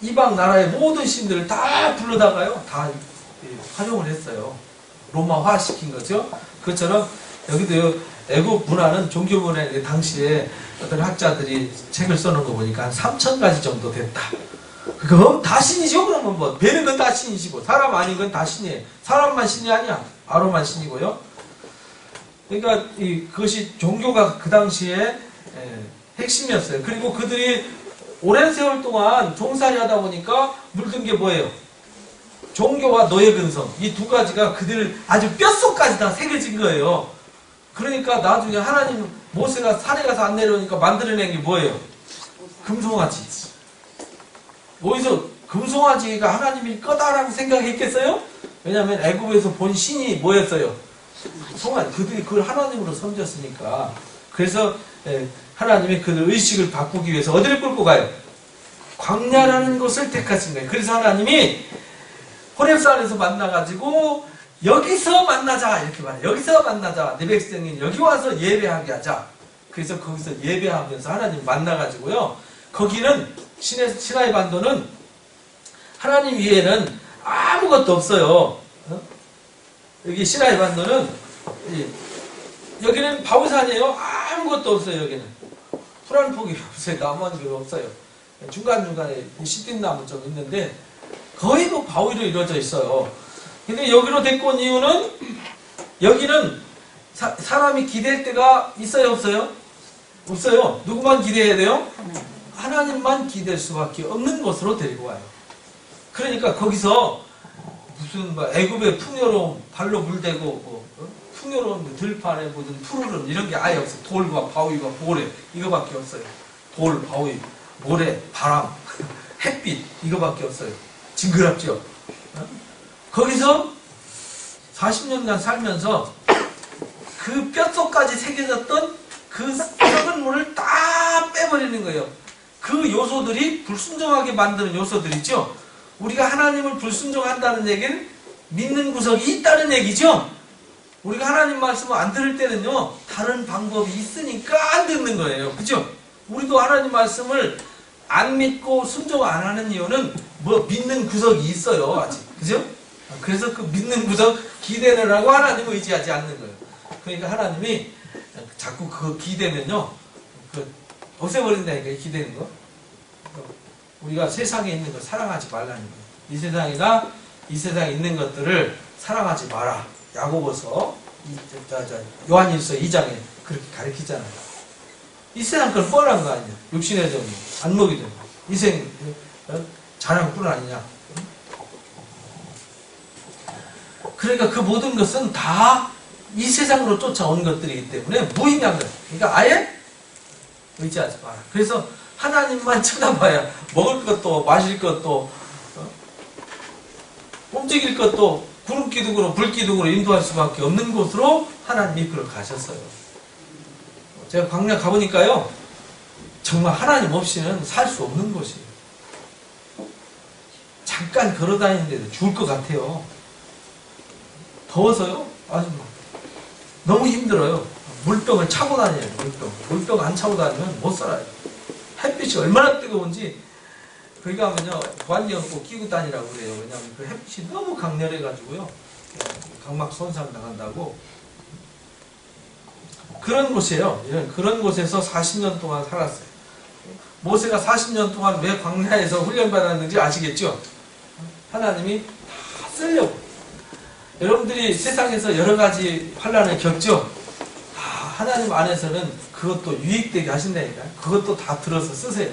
이방 나라의 모든 신들을 다 불러다가요 다 활용을 했어요. 로마화 시킨 거죠. 그것처럼 여기도 애국 문화는 종교 문화에 당시에 어떤 학자들이 책을 써놓은 거 보니까 한 3,000가지 정도 됐다. 그럼 다 신이죠. 그러면 배는 건 다 신이시고 사람 아닌 건 다 신이에요. 사람만 신이 아니야. 바로만 신이고요. 그러니까 그것이 종교가 그 당시에 핵심이었어요. 그리고 그들이 오랜 세월 동안 종살이 하다 보니까 물든 게 뭐예요? 종교와 노예 근성. 이 두 가지가 그들 아주 뼛속까지 다 새겨진 거예요. 그러니까 나중에 하나님 모세가 산에 가서 안 내려오니까 만들어낸 게 뭐예요? 금송아지. 어디서 금송아지가 하나님일 거다라고 생각했겠어요? 왜냐하면 애굽에서 본 신이 뭐였어요? 송아지. 그들이 그걸 하나님으로 섬겼으니까. 그래서 하나님이 그들 의식을 바꾸기 위해서 어디를 끌고 가요? 광야라는 곳을 택하신 거예요. 그래서 하나님이 호렙산에서 만나가지고 여기서 만나자 이렇게 말해요. 여기서 만나자. 내 백성이 여기 와서 예배하게 하자. 그래서 거기서 예배하면서 하나님 만나가지고요. 거기는 시나이 반도는 하나님 위에는 아무것도 없어요. 여기 시나이 반도는 여기는 바위산이에요. 아무것도 없어요. 여기는 풀 한 폭이 없어요. 나무 한 개가 없어요. 중간중간에 시딘나무 좀 있는데 거의 바위로 이루어져 있어요. 근데 여기로 데리고 온 이유는 여기는 사람이 기댈 데가 있어요? 없어요? 없어요. 누구만 기대해야 돼요? 하나님만 기댈 수밖에 없는 곳으로 데리고 와요. 그러니까 거기서 무슨 애굽의 풍요로움 발로 물대고 풍요로운 들판에 묻은 푸르름 이런 게 아예 없어요. 돌과 바위와 모래 이거밖에 없어요. 돌, 바위, 모래, 바람, 햇빛 이거밖에 없어요. 징그럽죠? 거기서 40년간 살면서 그 뼛속까지 새겨졌던 그 썩은 물을 다 빼버리는 거예요. 그 요소들이 불순종하게 만드는 요소들이죠. 우리가 하나님을 불순종한다는 얘기는 믿는 구석이 있다는 얘기죠. 우리가 하나님 말씀을 안 들을 때는요 다른 방법이 있으니까 안 듣는 거예요. 그죠? 우리도 하나님 말씀을 안 믿고 순종 안 하는 이유는 뭐 믿는 구석이 있어요. 아직. 그죠? 그래서 그 믿는 구석 기대느라고 하나님을 의지하지 않는 거예요. 그러니까 하나님이 자꾸 그거 기대면요. 없애버린다니까, 이 기대는 거. 우리가 세상에 있는 걸 사랑하지 말라는 거예요. 이 세상이나 이 세상에 있는 것들을 사랑하지 마라. 야고보서 요한일서 2장에 그렇게 가르치잖아요. 이 세상 걸 뻔한 거 아니냐. 육신의 정이 안 먹이잖아. 이생 자랑뿐 아니냐. 그러니까 그 모든 것은 다 이 세상으로 쫓아온 것들이기 때문에 무의미한 거예요. 그러니까 아예 의지하지 마라. 그래서 하나님만 쳐다봐야 먹을 것도 마실 것도 움직일 것도 구름기둥으로 불기둥으로 인도할 수밖에 없는 곳으로 하나님이 그걸 가셨어요. 제가 광야 가보니까요, 정말 하나님 없이는 살 수 없는 곳이에요. 잠깐 걸어다니는데도 죽을 것 같아요. 더워서요? 아주 너무 힘들어요. 물병을 차고 다녀야 돼요. 물병 안 차고 다니면 못 살아요. 햇빛이 얼마나 뜨거운지. 거기 가면요, 보안경 꼭 끼고 다니라고 그래요. 왜냐하면 그 햇빛이 너무 강렬해가지고요, 각막 손상 나간다고. 그런 곳이에요. 그런 곳에서 40년 동안 살았어요. 모세가 40년 동안 왜 광야에서 훈련받았는지 아시겠죠? 하나님이 다 쓰려고. 여러분들이 세상에서 여러 가지 환난을 겪죠? 하나님 안에서는 그것도 유익되게 하신다니까요. 그것도 다 들어서 쓰세요.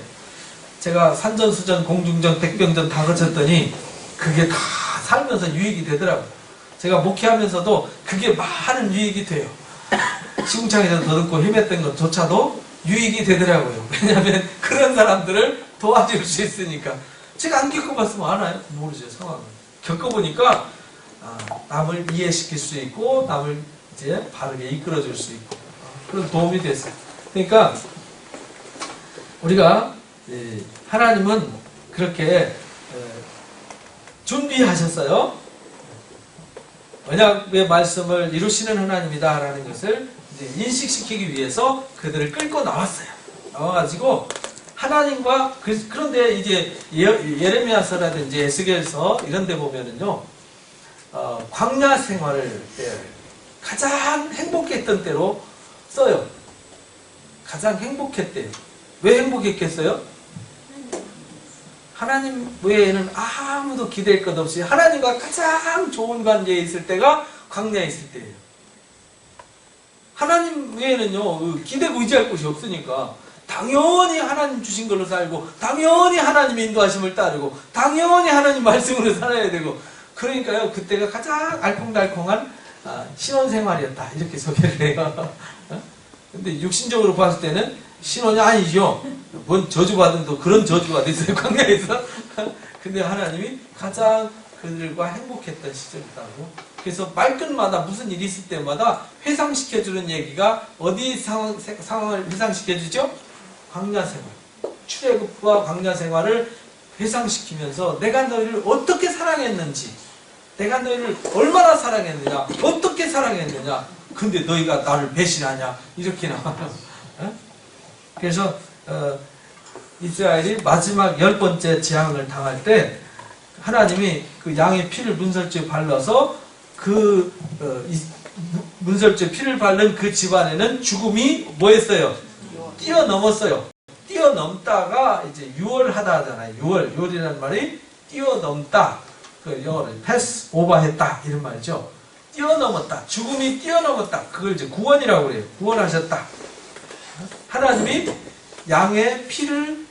제가 산전수전 공중전 백병전 다 거쳤더니 그게 다 살면서 유익이 되더라고요. 제가 목회하면서도 그게 많은 유익이 돼요. 시궁창에서 더 듣고 힘했던 것조차도 유익이 되더라고요. 왜냐하면 그런 사람들을 도와줄 수 있으니까. 제가 안 겪어봤으면 알아요? 모르죠, 상황을. 겪어보니까 남을 이해시킬 수 있고 남을 이제 바르게 이끌어줄 수 있고 그런 도움이 됐어요. 그러니까 우리가 하나님은 그렇게 준비하셨어요. 언약의 말씀을 이루시는 하나님이다라는 것을 이제 인식시키기 위해서 그들을 끌고 나왔어요. 나와가지고 하나님과 그런데 이제 예레미야서라든지 에스겔서 이런 데 보면은요, 광야 생활을 가장 행복했던 때로 써요. 가장 행복했대요. 왜 행복했겠어요? 하나님 외에는 아무도 기댈 것 없이 하나님과 가장 좋은 관계에 있을 때가 광야에 있을 때예요. 하나님 외에는요, 기대고 의지할 곳이 없으니까 당연히 하나님 주신 걸로 살고 당연히 하나님 인도하심을 따르고 당연히 하나님 말씀으로 살아야 되고, 그러니까요, 그때가 가장 알콩달콩한 신혼생활이었다 이렇게 소개를 해요. 근데 육신적으로 봤을 때는 신혼이 아니죠. 뭔 저주받은 또 그런 저주가 됐어요, 광야에서. 근데 하나님이 가장 그들과 행복했던 시절이라고. 그래서 말끝마다 무슨 일이 있을 때마다 회상시켜주는 얘기가 어디 상황을 회상시켜주죠? 광야생활. 출애굽과 광야생활을 회상시키면서 내가 너희를 어떻게 사랑했는지, 내가 너희를 얼마나 사랑했느냐, 어떻게 사랑했느냐, 근데 너희가 나를 배신하냐, 이렇게 나와요. 그래서 이스라엘이 마지막 10번째 재앙을 당할 때 하나님이 그 양의 피를 문설주에 발라서 그 문설주에 피를 바른 그 집안에는 죽음이 뭐했어요? 뛰어넘었어요. 뛰어넘다가 이제 유월하다 하잖아요. 유월이라는 말이 뛰어넘다. 그 영어로 패스 오버했다 이런 말이죠. 뛰어넘었다. 죽음이 뛰어넘었다. 그걸 이제 구원이라고 그래요. 구원하셨다. 하나님이 양의 피를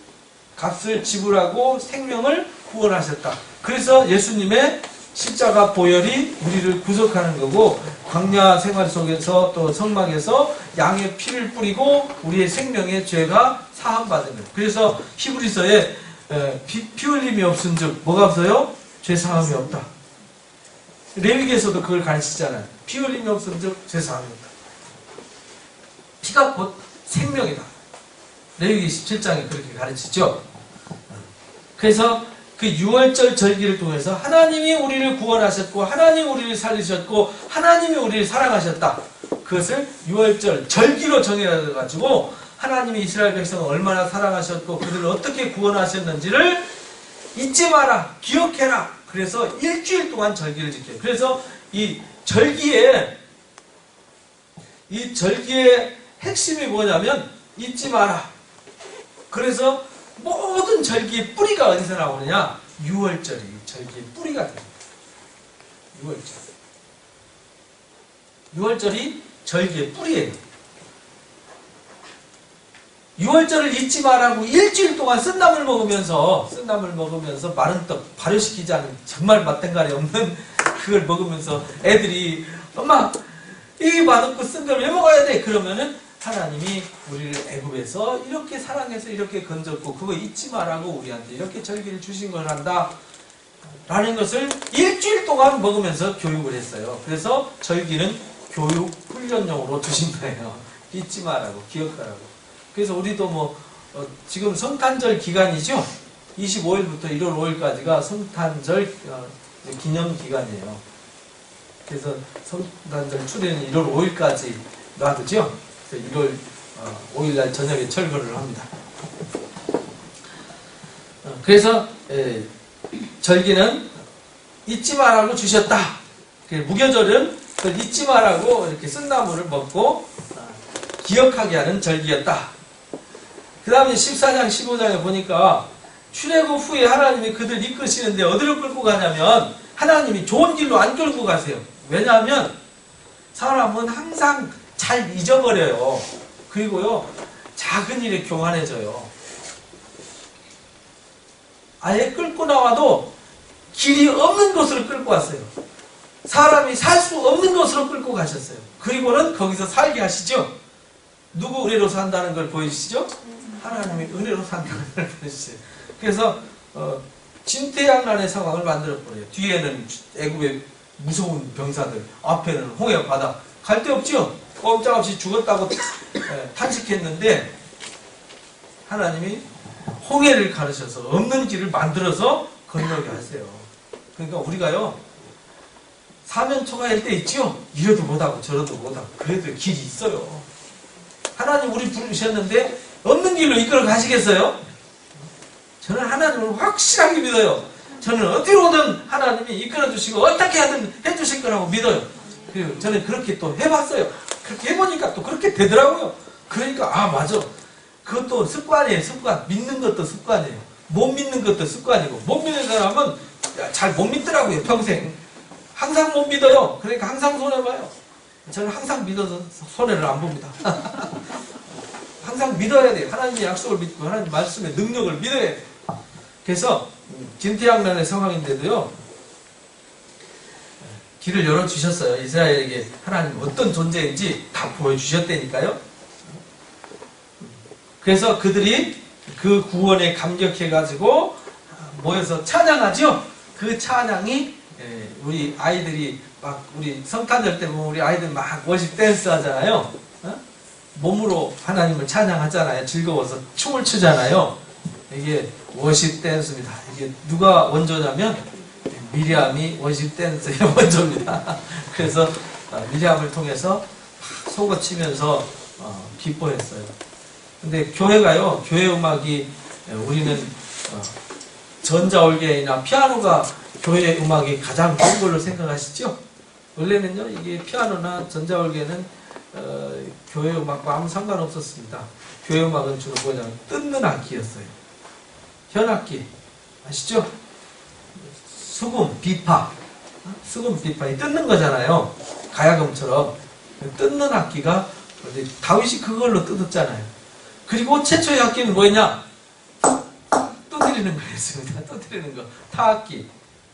값을 지불하고 생명을 구원하셨다. 그래서 예수님의 십자가 보혈이 우리를 구속하는 거고, 광야 생활 속에서 또 성막에서 양의 피를 뿌리고 우리의 생명의 죄가 사함받은 거예요. 그래서 히브리서에 피 흘림이 없은즉 뭐가 없어요? 죄 사함이 없다. 레위기에서도 그걸 가르치잖아요. 피 흘림이 없은즉 죄 사함이 없다. 피가 곧 생명이다. 레위기 17장에 그렇게 가르치죠. 그래서 그 유월절 절기를 통해서 하나님이 우리를 구원하셨고 하나님이 우리를 살리셨고 하나님이 우리를 사랑하셨다. 그것을 유월절 절기로 정해가지고 하나님이 이스라엘 백성을 얼마나 사랑하셨고 그들을 어떻게 구원하셨는지를 잊지 마라, 기억해라. 그래서 일주일 동안 절기를 지켜요. 그래서 이 절기의 핵심이 뭐냐면 잊지 마라. 그래서 모든 절기의 뿌리가 어디서 나오느냐? 6월절이 절기의 뿌리가 됩니다. 6월절이 절기의 뿌리예요. 6월절을 잊지 말라고 일주일 동안 쓴나물 먹으면서 마른 떡 발효시키지 않은 정말 맛땡가리 없는 그걸 먹으면서 애들이 엄마 이 맛없고 쓴 걸 왜 먹어야 돼? 그러면은 하나님이 우리를 애굽에서 이렇게 사랑해서 이렇게 건졌고 그거 잊지 말라고 우리한테 이렇게 절기를 주신 걸 한다 라는 것을 일주일 동안 먹으면서 교육을 했어요. 그래서 절기는 교육 훈련용으로 주신 거예요. 잊지 말라고, 기억하라고. 그래서 우리도 지금 성탄절 기간이죠. 25일부터 1월 5일까지가 성탄절 기념 기간이에요. 그래서 성탄절 추례는 1월 5일까지 놔두죠. 그래서 1월 5일날 저녁에 철거를 합니다. 그래서 절기는 잊지 말라고 주셨다. 무교절은 잊지 말라고 이렇게 쓴나물을 먹고 기억하게 하는 절기였다. 그 다음에 14장 15장에 보니까 출애굽 후에 하나님이 그들 이끄시는데 어디로 끌고 가냐면 하나님이 좋은 길로 안 끌고 가세요. 왜냐하면 사람은 항상 잘 잊어버려요. 그리고요 작은 일에 교만해져요. 아예 끌고 나와도 길이 없는 곳으로 끌고 왔어요. 사람이 살 수 없는 곳으로 끌고 가셨어요. 그리고는 거기서 살게 하시죠. 누구 은혜로 산다는 걸 보여주시죠? 하나님이 은혜로 산다는 걸 보여주세요. 그래서 진퇴양난의 상황을 만들어버려요. 뒤에는 애굽의 무서운 병사들, 앞에는 홍해 바다. 갈 데 없죠? 꼼짝없이 죽었다고 탄식했는데 하나님이 홍해를 가르쳐서 없는 길을 만들어서 건너게 하세요. 그러니까 우리가요 사면초가일 때 있죠? 이래도 못하고 저래도 못하고 그래도 길이 있어요. 하나님 우리 부르셨는데 없는 길로 이끌어 가시겠어요? 저는 하나님을 확실하게 믿어요. 저는 어디로 오든 하나님이 이끌어 주시고 어떻게 하든 해주실 거라고 믿어요. 그리고 저는 그렇게 또 해봤어요. 그렇게 해보니까 또 그렇게 되더라고요. 그러니까 맞아. 그것도 습관이에요. 습관. 믿는 것도 습관이에요. 못 믿는 것도 습관이고 못 믿는 사람은 잘 못 믿더라고요. 평생. 항상 못 믿어요. 그러니까 항상 손해봐요. 저는 항상 믿어서 손해를 안 봅니다. 항상 믿어야 돼요. 하나님의 약속을 믿고 하나님 말씀의 능력을 믿어야 돼요. 그래서 진퇴양난의 상황인데도요 길을 열어주셨어요. 이스라엘에게 하나님 어떤 존재인지 다 보여주셨다니까요. 그래서 그들이 그 구원에 감격해가지고 모여서 찬양하죠. 그 찬양이 우리 아이들이 막 우리 성탄절 때 보면 우리 아이들 막 워십 댄스 하잖아요. 몸으로 하나님을 찬양하잖아요. 즐거워서 춤을 추잖아요. 이게 워십 댄스입니다. 이게 누가 원조냐면 미리암이 워십 댄스의 원조입니다. 그래서 미리암을 통해서 속어 치면서 기뻐했어요. 근데 교회가요, 교회 음악이 우리는 전자올게이나 피아노가 교회 음악이 가장 좋은 걸로 생각하시죠? 원래는요, 이게 피아노나 전자올게는 교회 음악과 아무 상관없었습니다. 교회 음악은 주로 뭐냐면 뜯는 악기였어요. 현악기 아시죠? 수금, 비파. 수금, 비파이 뜯는 거잖아요. 가야금처럼 뜯는 악기가 다윗이 그걸로 뜯었잖아요. 그리고 최초의 악기는 뭐였냐? 두드리는 거였습니다. 두드리는 거. 타악기,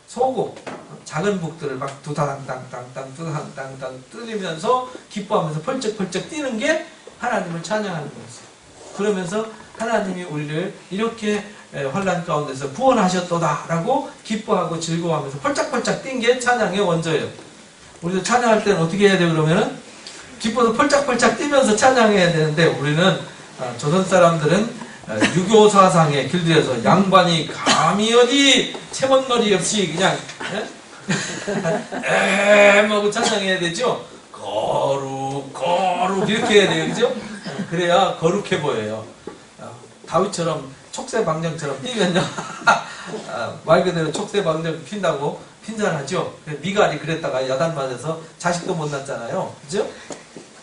소고, 작은 북들을 막 두당땅땅땅 두당땅땅 뜯으면서 기뻐하면서 펄쩍펄쩍 뛰는 게 하나님을 찬양하는 거였어요. 그러면서 하나님이 우리를 이렇게 환난 가운데서 구원하셨도다 라고 기뻐하고 즐거워하면서 펄짝펄짝 뛴 게 찬양의 원조예요. 우리도 찬양할 때는 어떻게 해야 돼요? 그러면은 기뻐서 펄짝펄짝 뛰면서 찬양해야 되는데 우리는 조선 사람들은 유교 사상에 길들여서 양반이 감히 어디 채먼머리 없이 그냥 하고 찬양해야 되죠. 거룩 거룩 이렇게 해야 돼요. 그죠? 그래야 거룩해 보여요. 다윗처럼 촉새방정처럼 뛰면요. 말 그대로 촉새방정 핀다고 핀잔하죠. 미갈이 그랬다가 야단 맞아서 자식도 못 낳았잖아요. 그죠?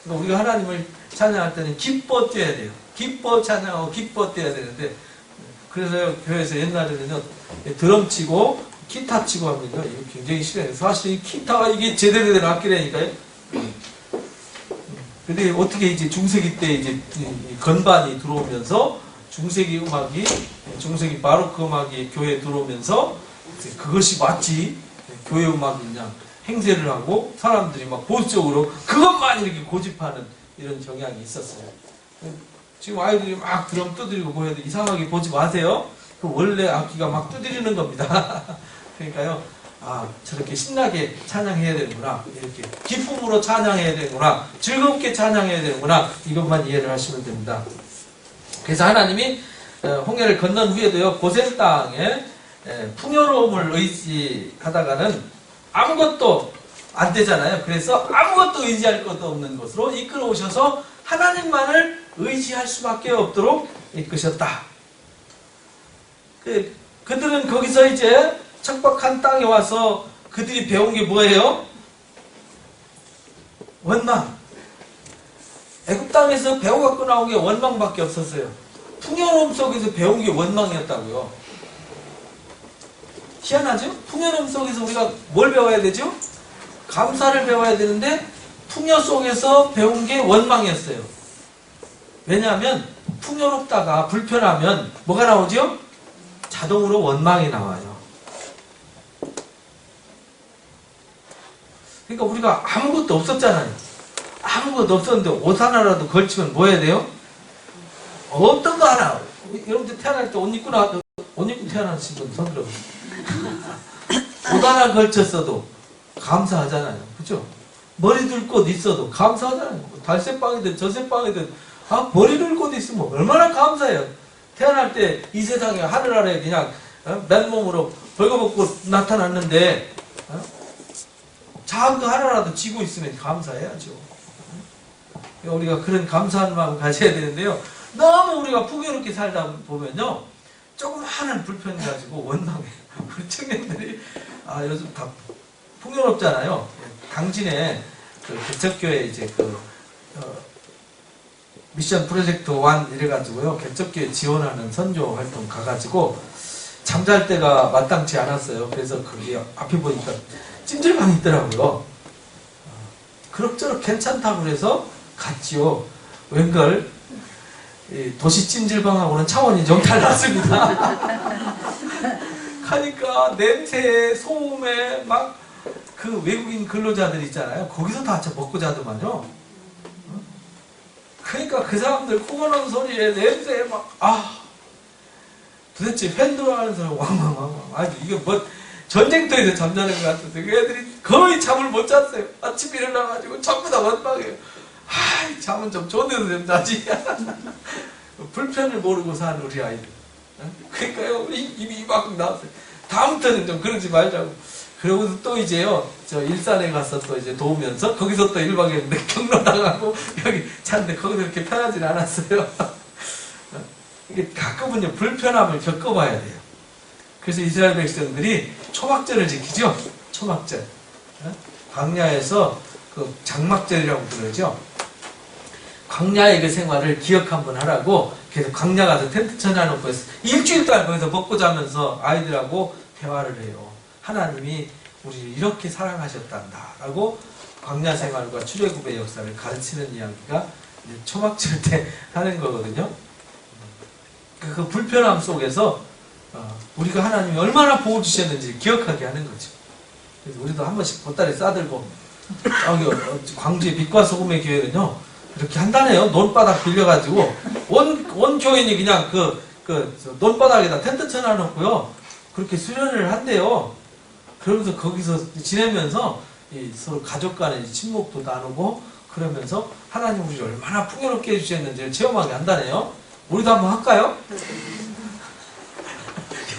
그러니까 우리가 하나님을 찬양할 때는 기뻐 뛰어야 돼요. 기뻐 찬양하고 기뻐 뛰어야 되는데, 그래서 교회에서 옛날에는요, 드럼 치고 기타 치고 하면요, 이거 굉장히 싫어요. 사실 이 기타가 이게 제대로 된 악기라니까요. 근데 어떻게 이제 중세기 때 이제 이 건반이 들어오면서 중세기 바로크 음악이 교회에 들어오면서 그것이 마치 교회 음악이 그냥 행세를 하고 사람들이 막 보수적으로 그것만 이렇게 고집하는 이런 경향이 있었어요. 지금 아이들이 막 드럼 두드리고 뭐 해도 이상하게 보지 마세요. 그 원래 악기가 막 두드리는 겁니다. 그러니까요, 저렇게 신나게 찬양해야 되는구나, 이렇게 기쁨으로 찬양해야 되는구나, 즐겁게 찬양해야 되는구나, 이것만 이해를 하시면 됩니다. 그래서 하나님이 홍해를 건넌 후에도요, 고센 땅에 풍요로움을 의지하다가는 아무것도 안 되잖아요. 그래서 아무것도 의지할 것도 없는 곳으로 이끌어 오셔서 하나님만을 의지할 수밖에 없도록 이끄셨다. 그들은 거기서 이제 척박한 땅에 와서 그들이 배운 게 뭐예요? 원망. 애굽 땅에서 배워갖고 나온 게 원망밖에 없었어요. 풍요로움 속에서 배운 게 원망이었다고요. 희한하죠? 풍요로움 속에서 우리가 뭘 배워야 되죠? 감사를 배워야 되는데 풍요 속에서 배운 게 원망이었어요. 왜냐하면 풍요롭다가 불편하면 뭐가 나오죠? 자동으로 원망이 나와요. 그러니까 우리가 아무것도 없었잖아요. 아무것도 없었는데 옷 하나라도 걸치면 뭐 해야 돼요? 어떤 거 하나. 여러분들 태어날 때 옷 입고 태어나신 분 손 들어보세요. 옷 하나 걸쳤어도 감사하잖아요. 그죠? 머리 둘 곳 있어도 감사하잖아요. 달새빵이든 저새빵이든 머리 둘 곳 있으면 얼마나 감사해요. 태어날 때 이 세상에 하늘 아래 그냥 맨몸으로 벌거벗고 나타났는데 잠도 하나라도 쥐고 있으면 감사해야죠. 우리가 그런 감사한 마음 가져야 되는데요. 너무 우리가 풍요롭게 살다 보면요, 조그마한 불편 가지고 원망해요. 우리 청년들이 요즘 다 풍요롭잖아요. 당진에 그 개척교회 이제 미션 프로젝트 1 이래가지고요, 개척교회 지원하는 선교 활동 가가지고 잠잘 때가 마땅치 않았어요. 그래서 거기 앞에 보니까 찜질방이 있더라고요. 그럭저럭 괜찮다고 그래서 갔지요. 웬걸 도시 찜질방하고는 차원이 좀 달랐습니다. 가니까 냄새에 소음에 막 그 외국인 근로자들 있잖아요. 거기서 다 먹고 자더만요. 그러니까 그 사람들 코 고는 소리에 냄새에 막 도대체 팬 돌아가는 소리 왕왕왕왕. 이게 뭐 전쟁터에서 잠자는 것 같은데 그 애들이 거의 잠을 못 잤어요. 아침에 일어나가지고 전부 다 원망해요. 잠은 좀 좋은 데서 좀 자지. 불편을 모르고 사는 우리 아이들. 그러니까요, 입이 이만큼 나왔어요. 다음부터는 좀 그러지 말자고. 그러고서 또 이제요, 저 일산에 가서 또 이제 도우면서 거기서 또 1박 2일인데 경로 나가고 여기 잤는데 거기서 이렇게 편하진 않았어요. 이게 가끔은요, 불편함을 겪어봐야 돼요. 그래서 이스라엘 백성들이 초막절을 지키죠. 초막절. 광야에서 그 장막절이라고 부르죠. 광야의 그 생활을 기억 한번 하라고 그래서 광야 가서 텐트 쳐놔놓고 일주일 동안 거기서 먹고 자면서 아이들하고 대화를 해요. 하나님이 우리를 이렇게 사랑하셨단다 라고 광야 생활과 출애굽의 역사를 가르치는 이야기가 초막절 때 하는 거거든요. 그 불편함 속에서 우리가 하나님이 얼마나 보호 주셨는지 기억하게 하는 거죠. 그래서 우리도 한 번씩 보따리 싸들고 광주의 빛과 소금의 교회는요, 이렇게 한다네요. 논바닥 빌려가지고 온 교인이 그냥 논바닥에다 텐트 쳐놔놓고요, 그렇게 수련을 한대요. 그러면서 거기서 지내면서 서로 가족 간의 친목도 나누고 그러면서 하나님 우리를 얼마나 풍요롭게 해주셨는지를 체험하게 한다네요. 우리도 한번 할까요?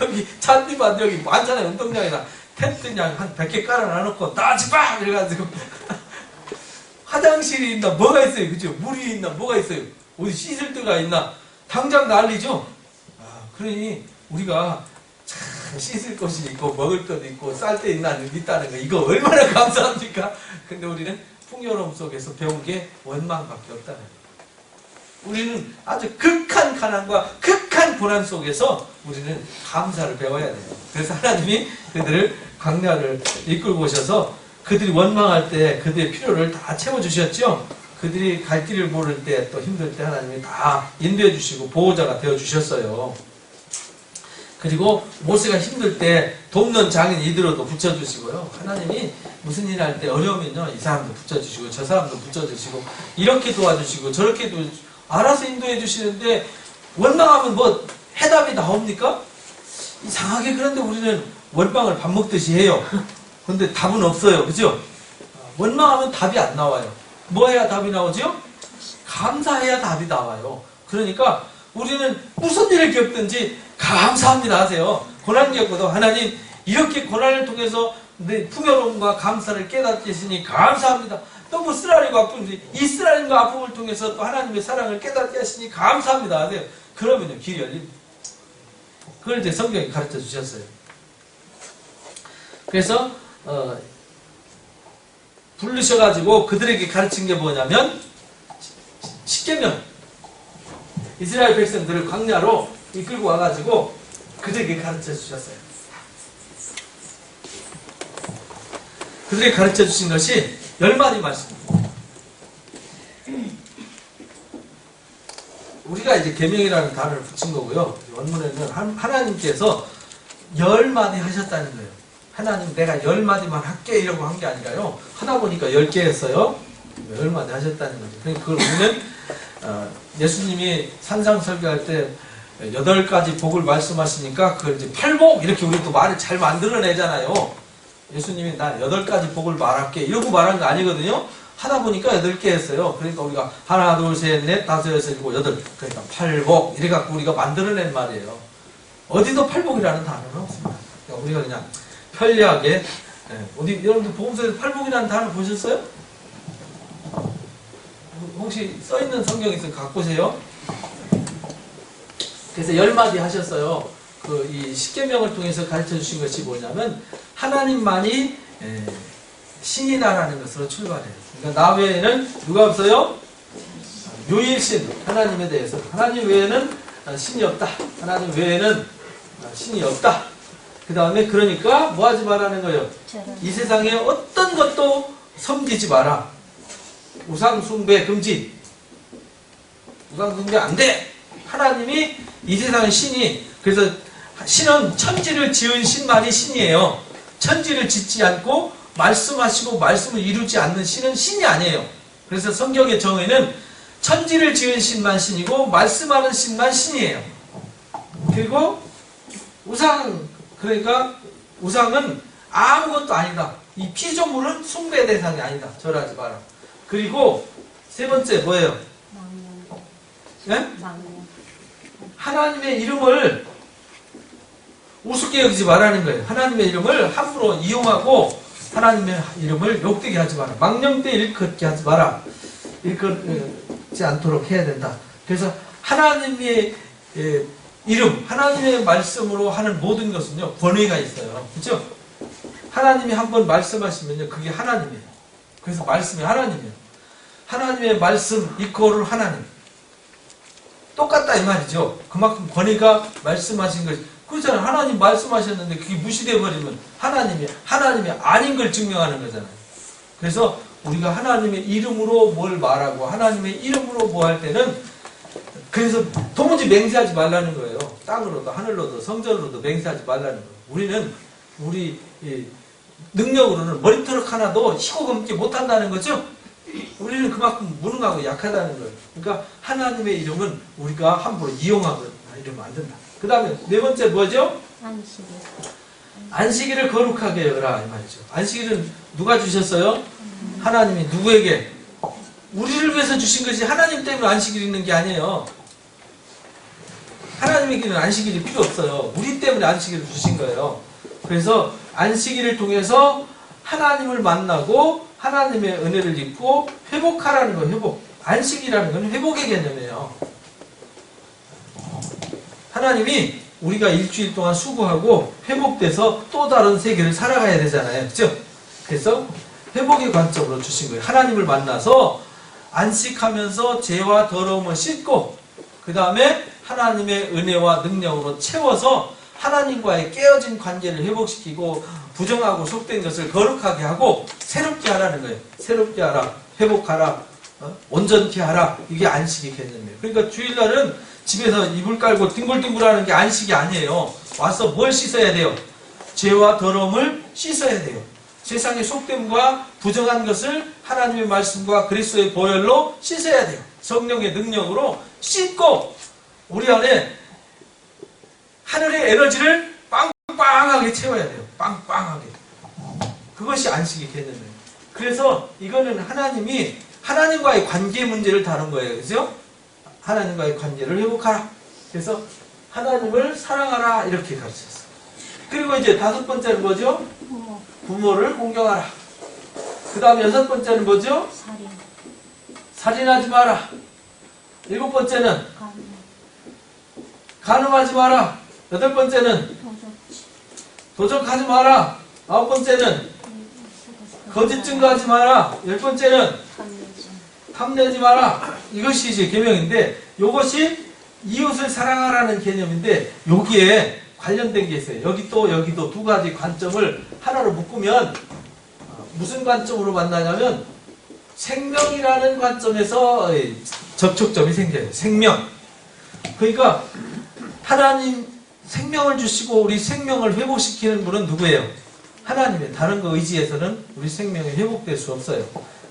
여기 잔디밭 여기 많잖아요. 운동장에다 텐트 그냥 한 100개 깔아놔놓고 나와지마! 이래가지고 화장실이 있나 뭐가 있어요. 그죠? 물이 있나 뭐가 있어요. 어디 씻을 데가 있나? 당장 난리죠? 그러니 우리가 참 씻을 것이 있고 먹을 것도 있고 쌀 데 있다는 거 이거 얼마나 감사합니까? 근데 우리는 풍요로움 속에서 배운 게 원망밖에 없다는 거예요. 우리는 아주 극한 가난과 극한 고난 속에서 우리는 감사를 배워야 돼요. 그래서 하나님이 그들을 광야를 이끌고 오셔서 그들이 원망할 때 그들의 필요를 다 채워주셨죠. 그들이 갈 길을 모를 때 또 힘들 때 하나님이 다 인도해 주시고 보호자가 되어 주셨어요. 그리고 모세가 힘들 때 돕는 장인 이들어도 붙여주시고요. 하나님이 무슨 일 할 때 어려우면요, 이 사람도 붙여주시고 저 사람도 붙여주시고 이렇게 도와주시고 저렇게 도와주시고 알아서 인도해 주시는데 원망하면 뭐 해답이 나옵니까? 이상하게 그런데 우리는 원망을 밥 먹듯이 해요. 그런데 답은 없어요. 그죠? 원망하면 답이 안 나와요. 뭐 해야 답이 나오죠? 감사해야 답이 나와요. 그러니까 우리는 무슨 일을 겪든지 감사합니다 하세요. 고난 겪어도 하나님 이렇게 고난을 통해서 내 풍요로움과 감사를 깨닫게 하시니 감사합니다. 너무 쓰라리고 아픈데 이 쓰라림과 아픔을 통해서 또 하나님의 사랑을 깨닫게 하시니 감사합니다 하세요. 그러면요 길이 열립니다. 그걸 이제 성경이 가르쳐 주셨어요. 그래서 부르셔가지고 그들에게 가르친 게 뭐냐면 십계명, 이스라엘 백성들을 광야로 이끌고 와가지고 그들에게 가르쳐 주셨어요. 그들에게 가르쳐 주신 것이 10마디 말씀입니다. 우리가 이제 계명이라는 단어를 붙인 거고요. 원문에는 하나님께서 10마디 하셨다는 거예요. 하나님 내가 10마디만 할게 이러고 한 게 아니라요. 하다 보니까 10개 했어요. 10마디 하셨다는 거죠. 그러니까 그걸 우리는 예수님이 산상 설교할 때 8가지 복을 말씀하시니까 그걸 이제 8복 이렇게 우리 또 말을 잘 만들어내잖아요. 예수님이 나 8가지 복을 말할게 이러고 말한 거 아니거든요. 하다 보니까 8개 했어요. 그러니까 우리가 하나, 둘, 셋, 넷, 다섯, 여섯, 일곱, 여덟 그러니까 8복 이래 갖고 우리가 만들어낸 말이에요. 어디도 8복이라는 단어는 없습니다. 그러니까 우리가 그냥 편리하게 어디 여러분들 복음서에서 8복이라는 단어 보셨어요? 혹시 써있는 성경 있으면 갖고 오세요. 그래서 10마디 하셨어요. 이 십계명을 통해서 가르쳐 주신 것이 뭐냐면 하나님만이 신이다라는 것으로 출발해요. 그러니까 나 외에는 누가 없어요? 유일신 하나님에 대해서 하나님 외에는 신이 없다. 하나님 외에는 신이 없다. 그 다음에 그러니까 뭐 하지 말라는 거예요? 이 세상에 어떤 것도 섬기지 마라. 우상 숭배 금지. 우상 숭배 안 돼. 하나님이 이 세상의 신이 그래서 신은 천지를 지은 신만이 신이에요. 천지를 짓지 않고 말씀하시고 말씀을 이루지 않는 신은 신이 아니에요. 그래서 성경의 정의는 천지를 지은 신만 신이고 말씀하는 신만 신이에요. 그리고 우상 그러니까 우상은 아무것도 아니다. 이 피조물은 숭배 대상이 아니다. 절하지 마라. 그리고 세 번째 뭐예요? 네? 하나님의 이름을 우습게 여기지 말라는 거예요. 하나님의 이름을 함부로 이용하고 하나님의 이름을 욕되게 하지 마라. 망령되 일컫게 하지 마라. 일컫지 않도록 해야 된다. 그래서 하나님의 이름, 하나님의 말씀으로 하는 모든 것은요 권위가 있어요. 그렇죠? 하나님이 한번 말씀하시면요 그게 하나님이에요. 그래서 말씀이 하나님이에요. 하나님의 말씀 이퀄을 하나님. 똑같다 이 말이죠. 그만큼 권위가 말씀하신 것이 그렇잖아요. 하나님 말씀하셨는데 그게 무시되어 버리면 하나님이 아닌 걸 증명하는 거잖아요. 그래서 우리가 하나님의 이름으로 뭘 말하고 하나님의 이름으로 뭐 할 때는 그래서 도무지 맹세하지 말라는 거예요. 땅으로도 하늘로도 성전으로도 맹세하지 말라는 거예요. 우리는 우리 능력으로는 머리털 하나도 희고 검게 못한다는 거죠. 우리는 그만큼 무능하고 약하다는 거예요. 그러니까 하나님의 이름은 우리가 함부로 이용하고 이러면 안 된다. 그 다음에 네 번째 뭐죠? 안식일을 거룩하게 여라 이 말이죠. 안식일은 누가 주셨어요? 하나님이 누구에게? 우리를 위해서 주신 것이 하나님 때문에 안식일이 있는 게 아니에요. 하나님에게는 안식일이 필요 없어요. 우리 때문에 안식일을 주신 거예요. 그래서 안식일을 통해서 하나님을 만나고 하나님의 은혜를 입고 회복하라는 거예요. 회복. 안식이라는 건 회복의 개념이에요. 하나님이 우리가 일주일 동안 수고하고 회복돼서 또 다른 세계를 살아가야 되잖아요. 그죠? 그래서 회복의 관점으로 주신 거예요. 하나님을 만나서 안식하면서 죄와 더러움을 씻고 그 다음에 하나님의 은혜와 능력으로 채워서 하나님과의 깨어진 관계를 회복시키고 부정하고 속된 것을 거룩하게 하고 새롭게 하라는 거예요. 새롭게 하라, 회복하라, 온전케 하라. 이게 안식의 개념이에요. 그러니까 주일날은 집에서 이불 깔고 뒹굴뒹굴하는 게 안식이 아니에요. 와서 뭘 씻어야 돼요? 죄와 더러움을 씻어야 돼요. 세상의 속됨과 부정한 것을 하나님의 말씀과 그리스도의 보혈로 씻어야 돼요. 성령의 능력으로 씻고 우리 안에 하늘의 에너지를 빵빵하게 채워야 돼요. 빵빵하게. 그것이 안식의 개념이에요. 그래서 이거는 하나님이 하나님과의 관계 문제를 다룬 거예요. 그죠? 하나님과의 관계를 회복하라. 그래서 하나님을 사랑하라 이렇게 가르쳤어요. 그리고 이제 다섯 번째는 뭐죠? 부모를 공경하라. 그 다음 여섯 번째는 뭐죠? 살인하지 마라. 일곱 번째는 간음하지 마라. 여덟 번째는 도적하지 마라. 아홉 번째는 거짓 증거하지 마라. 열 번째는 탐내지 마라. 이것이 이제 계명인데 이것이 이웃을 사랑하라는 개념인데 여기에 관련된 게 있어요. 여기도 두 가지 관점을 하나로 묶으면 무슨 관점으로 만나냐면 생명이라는 관점에서 접촉점이 생겨요. 생명. 그러니까 하나님 생명을 주시고 우리 생명을 회복시키는 분은 누구예요? 하나님의 다른 거 의지에서는 우리 생명이 회복될 수 없어요.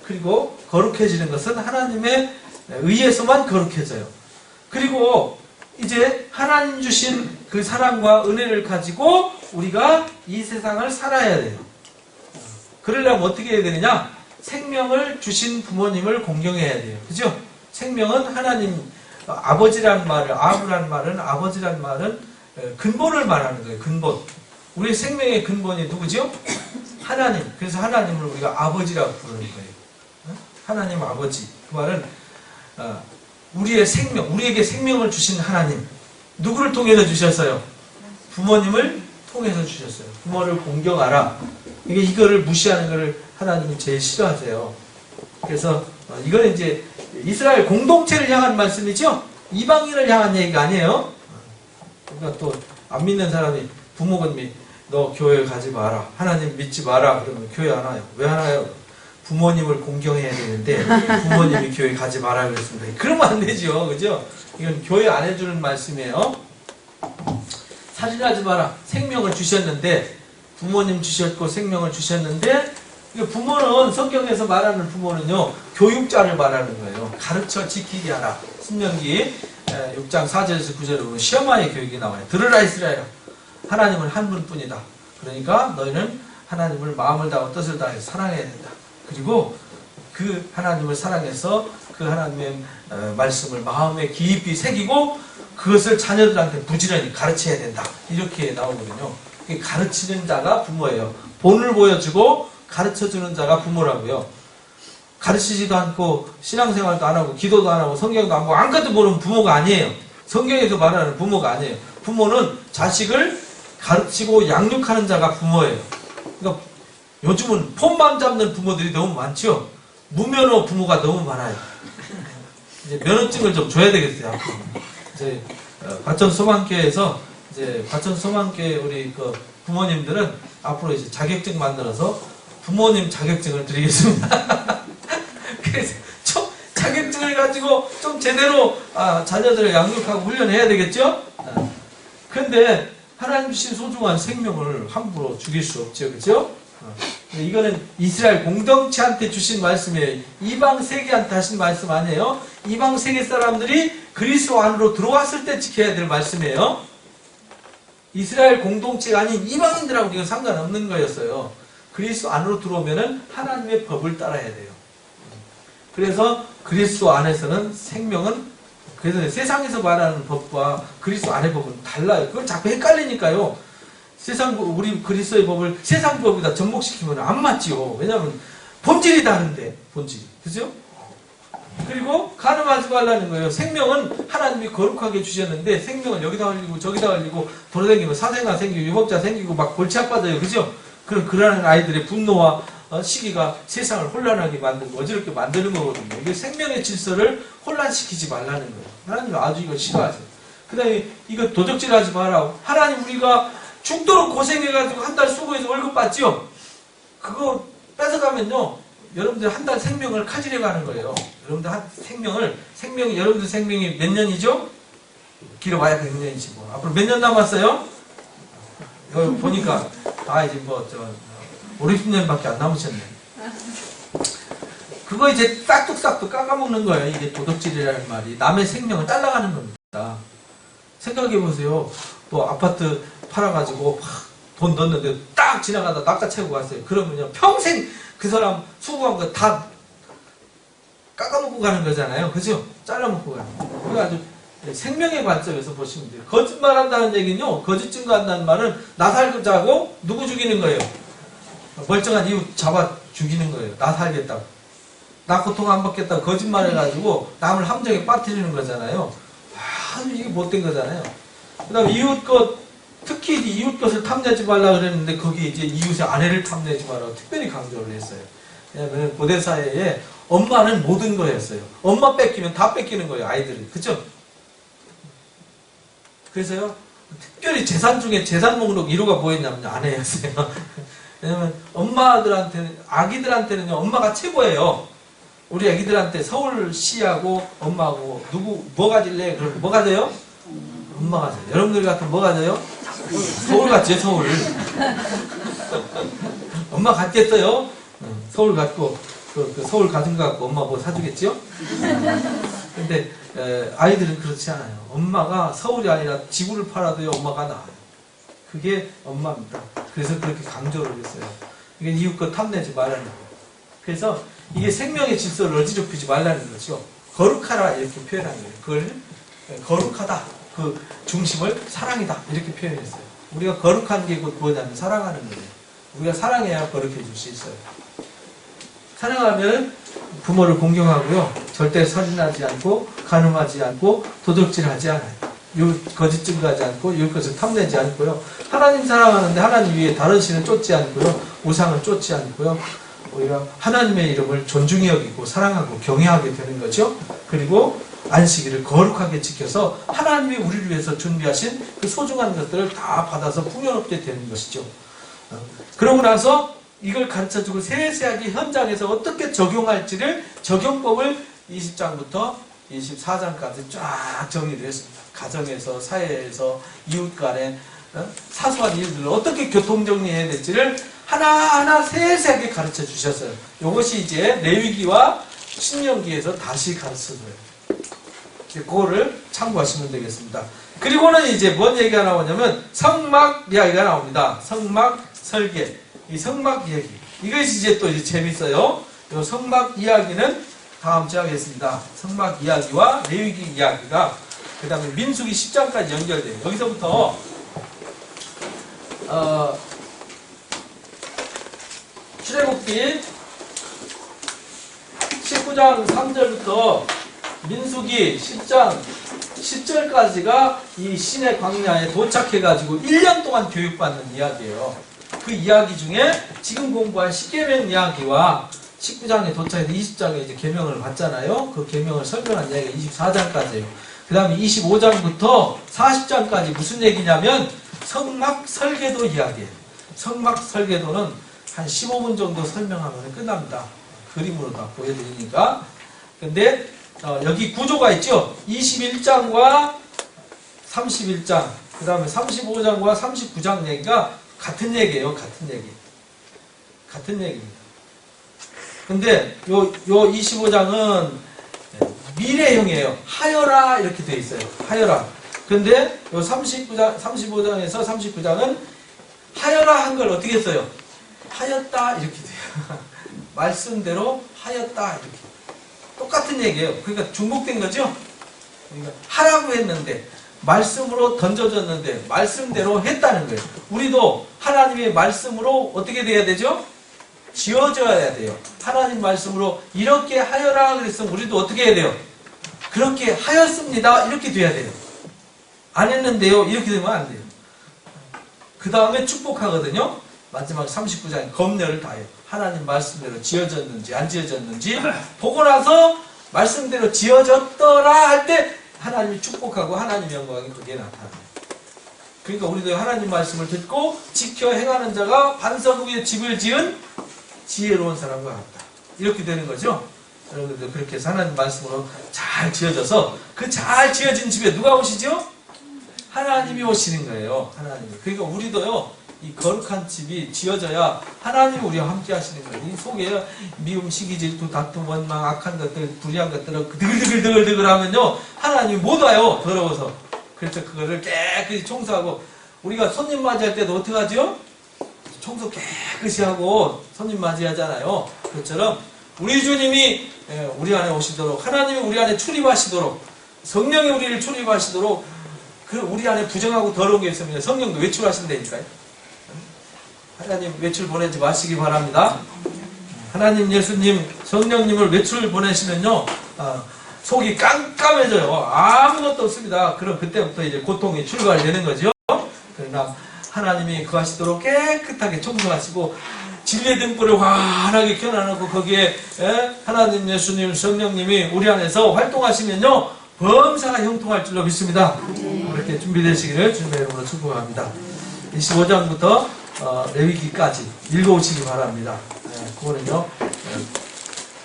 그리고 거룩해지는 것은 하나님의 의에서만 거룩해져요. 그리고 이제 하나님 주신 그 사랑과 은혜를 가지고 우리가 이 세상을 살아야 돼요. 그러려면 어떻게 해야 되느냐? 생명을 주신 부모님을 공경해야 돼요. 그죠? 생명은 하나님, 아버지란 말을, 아브란 말은, 아버지란 말은 근본을 말하는 거예요. 근본. 우리 생명의 근본이 누구죠? 하나님. 그래서 하나님을 우리가 아버지라고 부르는 거예요. 하나님 아버지. 그 말은 우리의 생명, 우리에게 생명을 주신 하나님. 누구를 통해서 주셨어요? 부모님을 통해서 주셨어요. 부모를 공경하라. 이거를 무시하는 것을 하나님이 제일 싫어하세요. 그래서 이거는 이제 이스라엘 공동체를 향한 말씀이죠? 이방인을 향한 얘기가 아니에요. 그러니까 또 안 믿는 사람이 부모님이 너 교회 가지 마라. 하나님 믿지 마라. 그러면 교회 안 와요. 왜 안 와요? 부모님을 공경해야 되는데 부모님이 교회 가지 마라 그랬습니다. 그러면 안 되죠. 그죠? 이건 교회 안 해주는 말씀이에요. 살인하지 마라. 생명을 주셨는데 부모님 주셨고 생명을 주셨는데 부모는 성경에서 말하는 부모는요. 교육자를 말하는 거예요. 가르쳐 지키게 하라. 신명기 6장 4절에서 9절에 보면 시험하의 교육이 나와요. 들으라 이스라엘아. 하나님은 한 분뿐이다. 그러니까 너희는 하나님을 마음을 다하고 뜻을 다해 사랑해야 된다. 그리고 그 하나님을 사랑해서 그 하나님의 말씀을 마음에 깊이 새기고 그것을 자녀들한테 부지런히 가르쳐야 된다. 이렇게 나오거든요. 가르치는 자가 부모예요. 본을 보여주고 가르쳐주는 자가 부모라고요. 가르치지도 않고 신앙생활도 안 하고 기도도 안 하고 성경도 안 보고 아무것도 모르는 부모가 아니에요. 성경에서 말하는 부모가 아니에요. 부모는 자식을 가르치고 양육하는 자가 부모예요. 그러니까 요즘은 폰만 잡는 부모들이 너무 많죠. 무면허 부모가 너무 많아요. 이제 면허증을 좀 줘야 되겠어요. 이제 과천 소망교회에서 이제 과천 소망교회 우리 그 부모님들은 앞으로 이제 자격증 만들어서 부모님 자격증을 드리겠습니다. 그래서 좀 자격증을 가지고 좀 제대로 자녀들을 양육하고 훈련해야 되겠죠? 근데 하나님 주신 소중한 생명을 함부로 죽일 수 없죠. 그죠? 이거는 이스라엘 공동체한테 주신 말씀이에요. 이방 세계한테 하신 말씀 아니에요. 이방 세계 사람들이 그리스도 안으로 들어왔을 때 지켜야 될 말씀이에요. 이스라엘 공동체가 아닌 이방인들하고 이건 상관없는 거였어요. 그리스도 안으로 들어오면은 하나님의 법을 따라야 돼요. 그래서 그리스도 안에서는 생명은 그래서 세상에서 말하는 법과 그리스도 안의 법은 달라요. 그걸 자꾸 헷갈리니까요. 우리 그리스도의 법을 세상 법에다 접목시키면 안 맞지요. 왜냐하면 본질이 다른데, 본질이. 그죠? 그리고 간음하지 말라는 거예요. 생명은 하나님이 거룩하게 주셨는데 생명을 여기다 흘리고 저기다 흘리고 돌아다니면 사생아 생기고 유법자 생기고 막 골치 아파져요. 그죠? 그러는 아이들의 분노와 시기가 세상을 혼란하게 만들고 어지럽게 만드는 거거든요. 이게 생명의 질서를 혼란시키지 말라는 거예요. 하나님은 아주 이걸 싫어하세요. 그 다음에 이거 도적질하지 마라. 하나님 우리가 죽도록 고생해가지고 한 달 수고해서 월급 받죠? 그거 뺏어가면요. 여러분들 한 달 생명을 가지려가는 거예요. 여러분들 여러분들 생명이 몇 년이죠? 길어봐야 100년이지 뭐. 앞으로 몇 년 남았어요? 여기 보니까, 이제 5, 60년밖에 안 남으셨네. 그거 이제 싹둑싹둑 깎아먹는 거예요. 이게 도덕질이라는 말이. 남의 생명을 딸라가는 겁니다. 생각해보세요. 또 아파트 팔아가지고 돈 넣었는데 딱 지나가다 낚아채고 갔어요. 그러면요. 평생 그 사람 수고한 거 다 깎아먹고 가는 거잖아요. 그죠? 잘라먹고 가는 거. 그거 아주 생명의 관점에서 보시면 돼요. 거짓말 한다는 얘기는요. 거짓 증거한다는 말은 나 살자고 누구 죽이는 거예요? 멀쩡한 이웃 잡아 죽이는 거예요. 나 살겠다고. 나 고통 안 받겠다고 거짓말 해가지고 남을 함정에 빠뜨리는 거잖아요. 이게 못된 거잖아요. 그 다음에 이웃 것, 특히 이웃 것을 탐내지 말라 그랬는데 거기 이제 이웃의 아내를 탐내지 말라고 특별히 강조를 했어요. 왜냐하면 고대 사회에 엄마는 모든 거였어요. 엄마 뺏기면 다 뺏기는 거예요, 아이들은. 그죠? 그래서요, 특별히 재산 중에 재산 목록 1호가 뭐였냐면 아내였어요. 왜냐면 엄마들한테는, 아기들한테는요, 엄마가 최고예요. 우리 아기들한테 서울시하고 엄마하고 뭐 가질래? 그럼 뭐 가져요? 엄마 가져요. 여러분들 같은 뭐 가져요? 서울 갔죠, 서울. 엄마 갔겠어요? 서울 갔고, 그 서울 가진 거 갖고 엄마 뭐 사주겠죠? 근데 아이들은 그렇지 않아요. 엄마가 서울이 아니라 지구를 팔아도요, 엄마가 나아요. 그게 엄마입니다. 그래서 그렇게 강조를 했어요. 이게 이웃 것 탐내지 말라는 거예요. 그래서 이게 생명의 질서를 어지럽히지 말라는 거죠. 거룩하라 이렇게 표현한 거예요. 그걸 거룩하다. 그 중심을 사랑이다. 이렇게 표현했어요. 우리가 거룩한 게 곧 뭐냐면 사랑하는 거예요. 우리가 사랑해야 거룩해질 수 있어요. 사랑하면 부모를 공경하고요. 절대 살인하지 않고 간음하지 않고 도둑질하지 않아요. 거짓 증거하지 않고 이웃 것을 탐내지 않고요. 하나님 사랑하는데 하나님 위에 다른 신을 쫓지 않고요. 우상을 쫓지 않고요. 오히려 하나님의 이름을 존중히 여기고 사랑하고 경외하게 되는 거죠. 그리고 안식일을 거룩하게 지켜서 하나님이 우리를 위해서 준비하신 그 소중한 것들을 다 받아서 풍요롭게 되는 것이죠. 그러고 나서 이걸 가르쳐주고 세세하게 현장에서 어떻게 적용할지를 적용법을 20장부터 24장까지 쫙 정리를 했습니다. 가정에서, 사회에서, 이웃 간에 사소한 일들을 어떻게 교통정리해야 될지를 하나하나 세세하게 가르쳐 주셨어요. 이것이 이제 레위기와 신명기에서 다시 가르쳐줘요. 그거를 참고하시면 되겠습니다. 그리고는 이제 뭔 얘기가 나오냐면 성막 이야기가 나옵니다. 성막 설계. 이 성막 이야기. 이것이 이제 또 이제 재밌어요. 이 성막 이야기는 다음 주에 하겠습니다. 성막 이야기와 레위기 이야기가 그 다음에 민수기 10장까지 연결돼요. 여기서부터 출애굽기 19장 3절부터 민수기 10장 10절까지가 이 시내 광야에 도착해가지고 1년 동안 교육받는 이야기예요. 그 이야기 중에 지금 공부한 십계명 이야기와 19장에 도착해서 20장에 이제 계명을 받잖아요. 그 계명을 설명한 이야기가 24장까지예요. 그 다음에 25장부터 40장까지 무슨 얘기냐면 성막 설계도 이야기예요. 성막 설계도는 한 15분 정도 설명하면 끝납니다. 그림으로 다 보여드리니까. 근데 여기 구조가 있죠. 21장과 31장, 그 다음에 35장과 39장 얘기가 같은 얘기예요. 같은 얘기. 같은 얘기입니다. 근데 요 25장은 미래형이에요. 하여라 이렇게 돼 있어요. 하여라. 근데 요 35장에서 39장은 하여라 한 걸 어떻게 써요? 하였다 이렇게 돼요. 말씀대로 하였다 이렇게. 똑같은 얘기예요. 그러니까 중복된 거죠? 그러니까 하라고 했는데 말씀으로 던져졌는데 말씀대로 했다는 거예요. 우리도 하나님의 말씀으로 어떻게 돼야 되죠? 지어져야 돼요. 하나님 말씀으로 이렇게 하여라 그랬으면 우리도 어떻게 해야 돼요? 그렇게 하였습니다. 이렇게 돼야 돼요. 안 했는데요. 이렇게 되면 안 돼요. 그 다음에 축복하거든요. 마지막 39장에 검열을 다해요. 하나님 말씀대로 지어졌는지 안 지어졌는지 보고 나서 말씀대로 지어졌더라 할 때 하나님이 축복하고 하나님 영광이 거기에 나타나요. 그러니까 우리도 하나님 말씀을 듣고 지켜 행하는 자가 반석 위에 집을 지은 지혜로운 사람과 같다. 이렇게 되는 거죠. 여러분들 그렇게 해서 하나님 말씀으로 잘 지어져서 그 잘 지어진 집에 누가 오시죠? 하나님이 오시는 거예요. 하나님이. 그러니까 우리도요. 이 거룩한 집이 지어져야 하나님이 우리와 함께 하시는 거예요. 이 속에 미움, 시기, 질투, 다툼, 원망, 악한 것들, 불의한 것들을 드글드글 하면요. 하나님이 못 와요. 더러워서. 그래서 그거를 깨끗이 청소하고 우리가 손님 맞이할 때도 어떻게 하죠? 청소 깨끗이 하고 손님 맞이하잖아요. 그것처럼 우리 주님이 우리 안에 오시도록 하나님이 우리 안에 출입하시도록 성령이 우리를 출입하시도록 그 우리 안에 부정하고 더러운 게 있으면 성령도 외출하신다니까요. 하나님 외출 보내지 마시기 바랍니다. 하나님 예수님 성령님을 외출 보내시면요 속이 깜깜해져요. 아무것도 없습니다. 그럼 그때부터 이제 고통이 출발되는 거죠. 그러나 하나님이 그하시도록 깨끗하게 청소하시고 진리의 등불을 환하게 켜놔놓고 거기에 하나님 예수님 성령님이 우리 안에서 활동하시면요 범사가 형통할 줄로 믿습니다. 그렇게 준비되시기를 주님의 이름으로 축복합니다. 25장부터 레위기까지 읽어오시기 바랍니다. 그거는요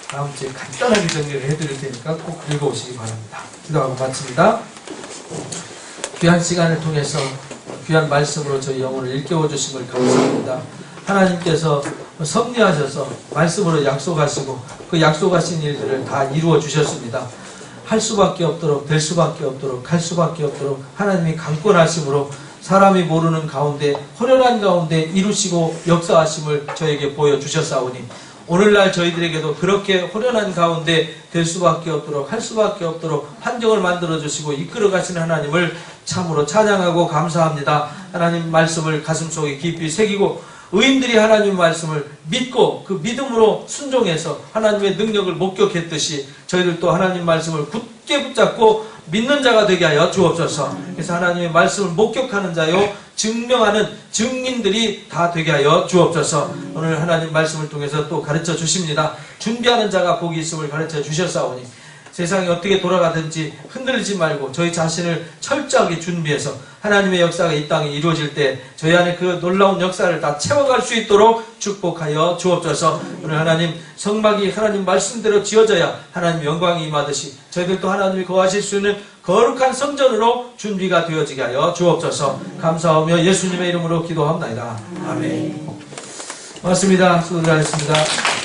다음 주에 간단하게 정리를 해드릴 테니까 꼭 읽어오시기 바랍니다. 기도하고 마칩니다. 귀한 시간을 통해서 귀한 말씀으로 저희 영혼을 일깨워 주신 걸 감사합니다. 하나님께서 섭리하셔서 말씀으로 약속하시고 그 약속하신 일들을 다 이루어 주셨습니다. 할 수밖에 없도록 될 수밖에 없도록 할 수밖에 없도록 하나님이 강권하심으로 사람이 모르는 가운데 호련한 가운데 이루시고 역사하심을 저에게 보여주셨사오니 오늘날 저희들에게도 그렇게 호련한 가운데 될 수밖에 없도록 할 수밖에 없도록 환경을 만들어주시고 이끌어가시는 하나님을 참으로 찬양하고 감사합니다. 하나님 말씀을 가슴속에 깊이 새기고 의인들이 하나님 말씀을 믿고 그 믿음으로 순종해서 하나님의 능력을 목격했듯이 저희들도 하나님 말씀을 굳게 붙잡고 믿는 자가 되게 하여 주옵소서. 그래서 하나님의 말씀을 목격하는 자요 증명하는 증인들이 다 되게 하여 주옵소서. 오늘 하나님 말씀을 통해서 또 가르쳐 주십니다. 준비하는 자가 복이 있음을 가르쳐 주셨사오니 세상이 어떻게 돌아가든지 흔들리지 말고 저희 자신을 철저하게 준비해서 하나님의 역사가 이 땅에 이루어질 때 저희 안에 그 놀라운 역사를 다 채워갈 수 있도록 축복하여 주옵소서. 오늘 하나님 성막이 하나님 말씀대로 지어져야 하나님 영광이 임하듯이 저희들도 하나님이 거하실 수 있는 거룩한 성전으로 준비가 되어지게 하여 주옵소서. 감사하며 예수님의 이름으로 기도합니다. 아멘. 고맙습니다. 수고하셨습니다.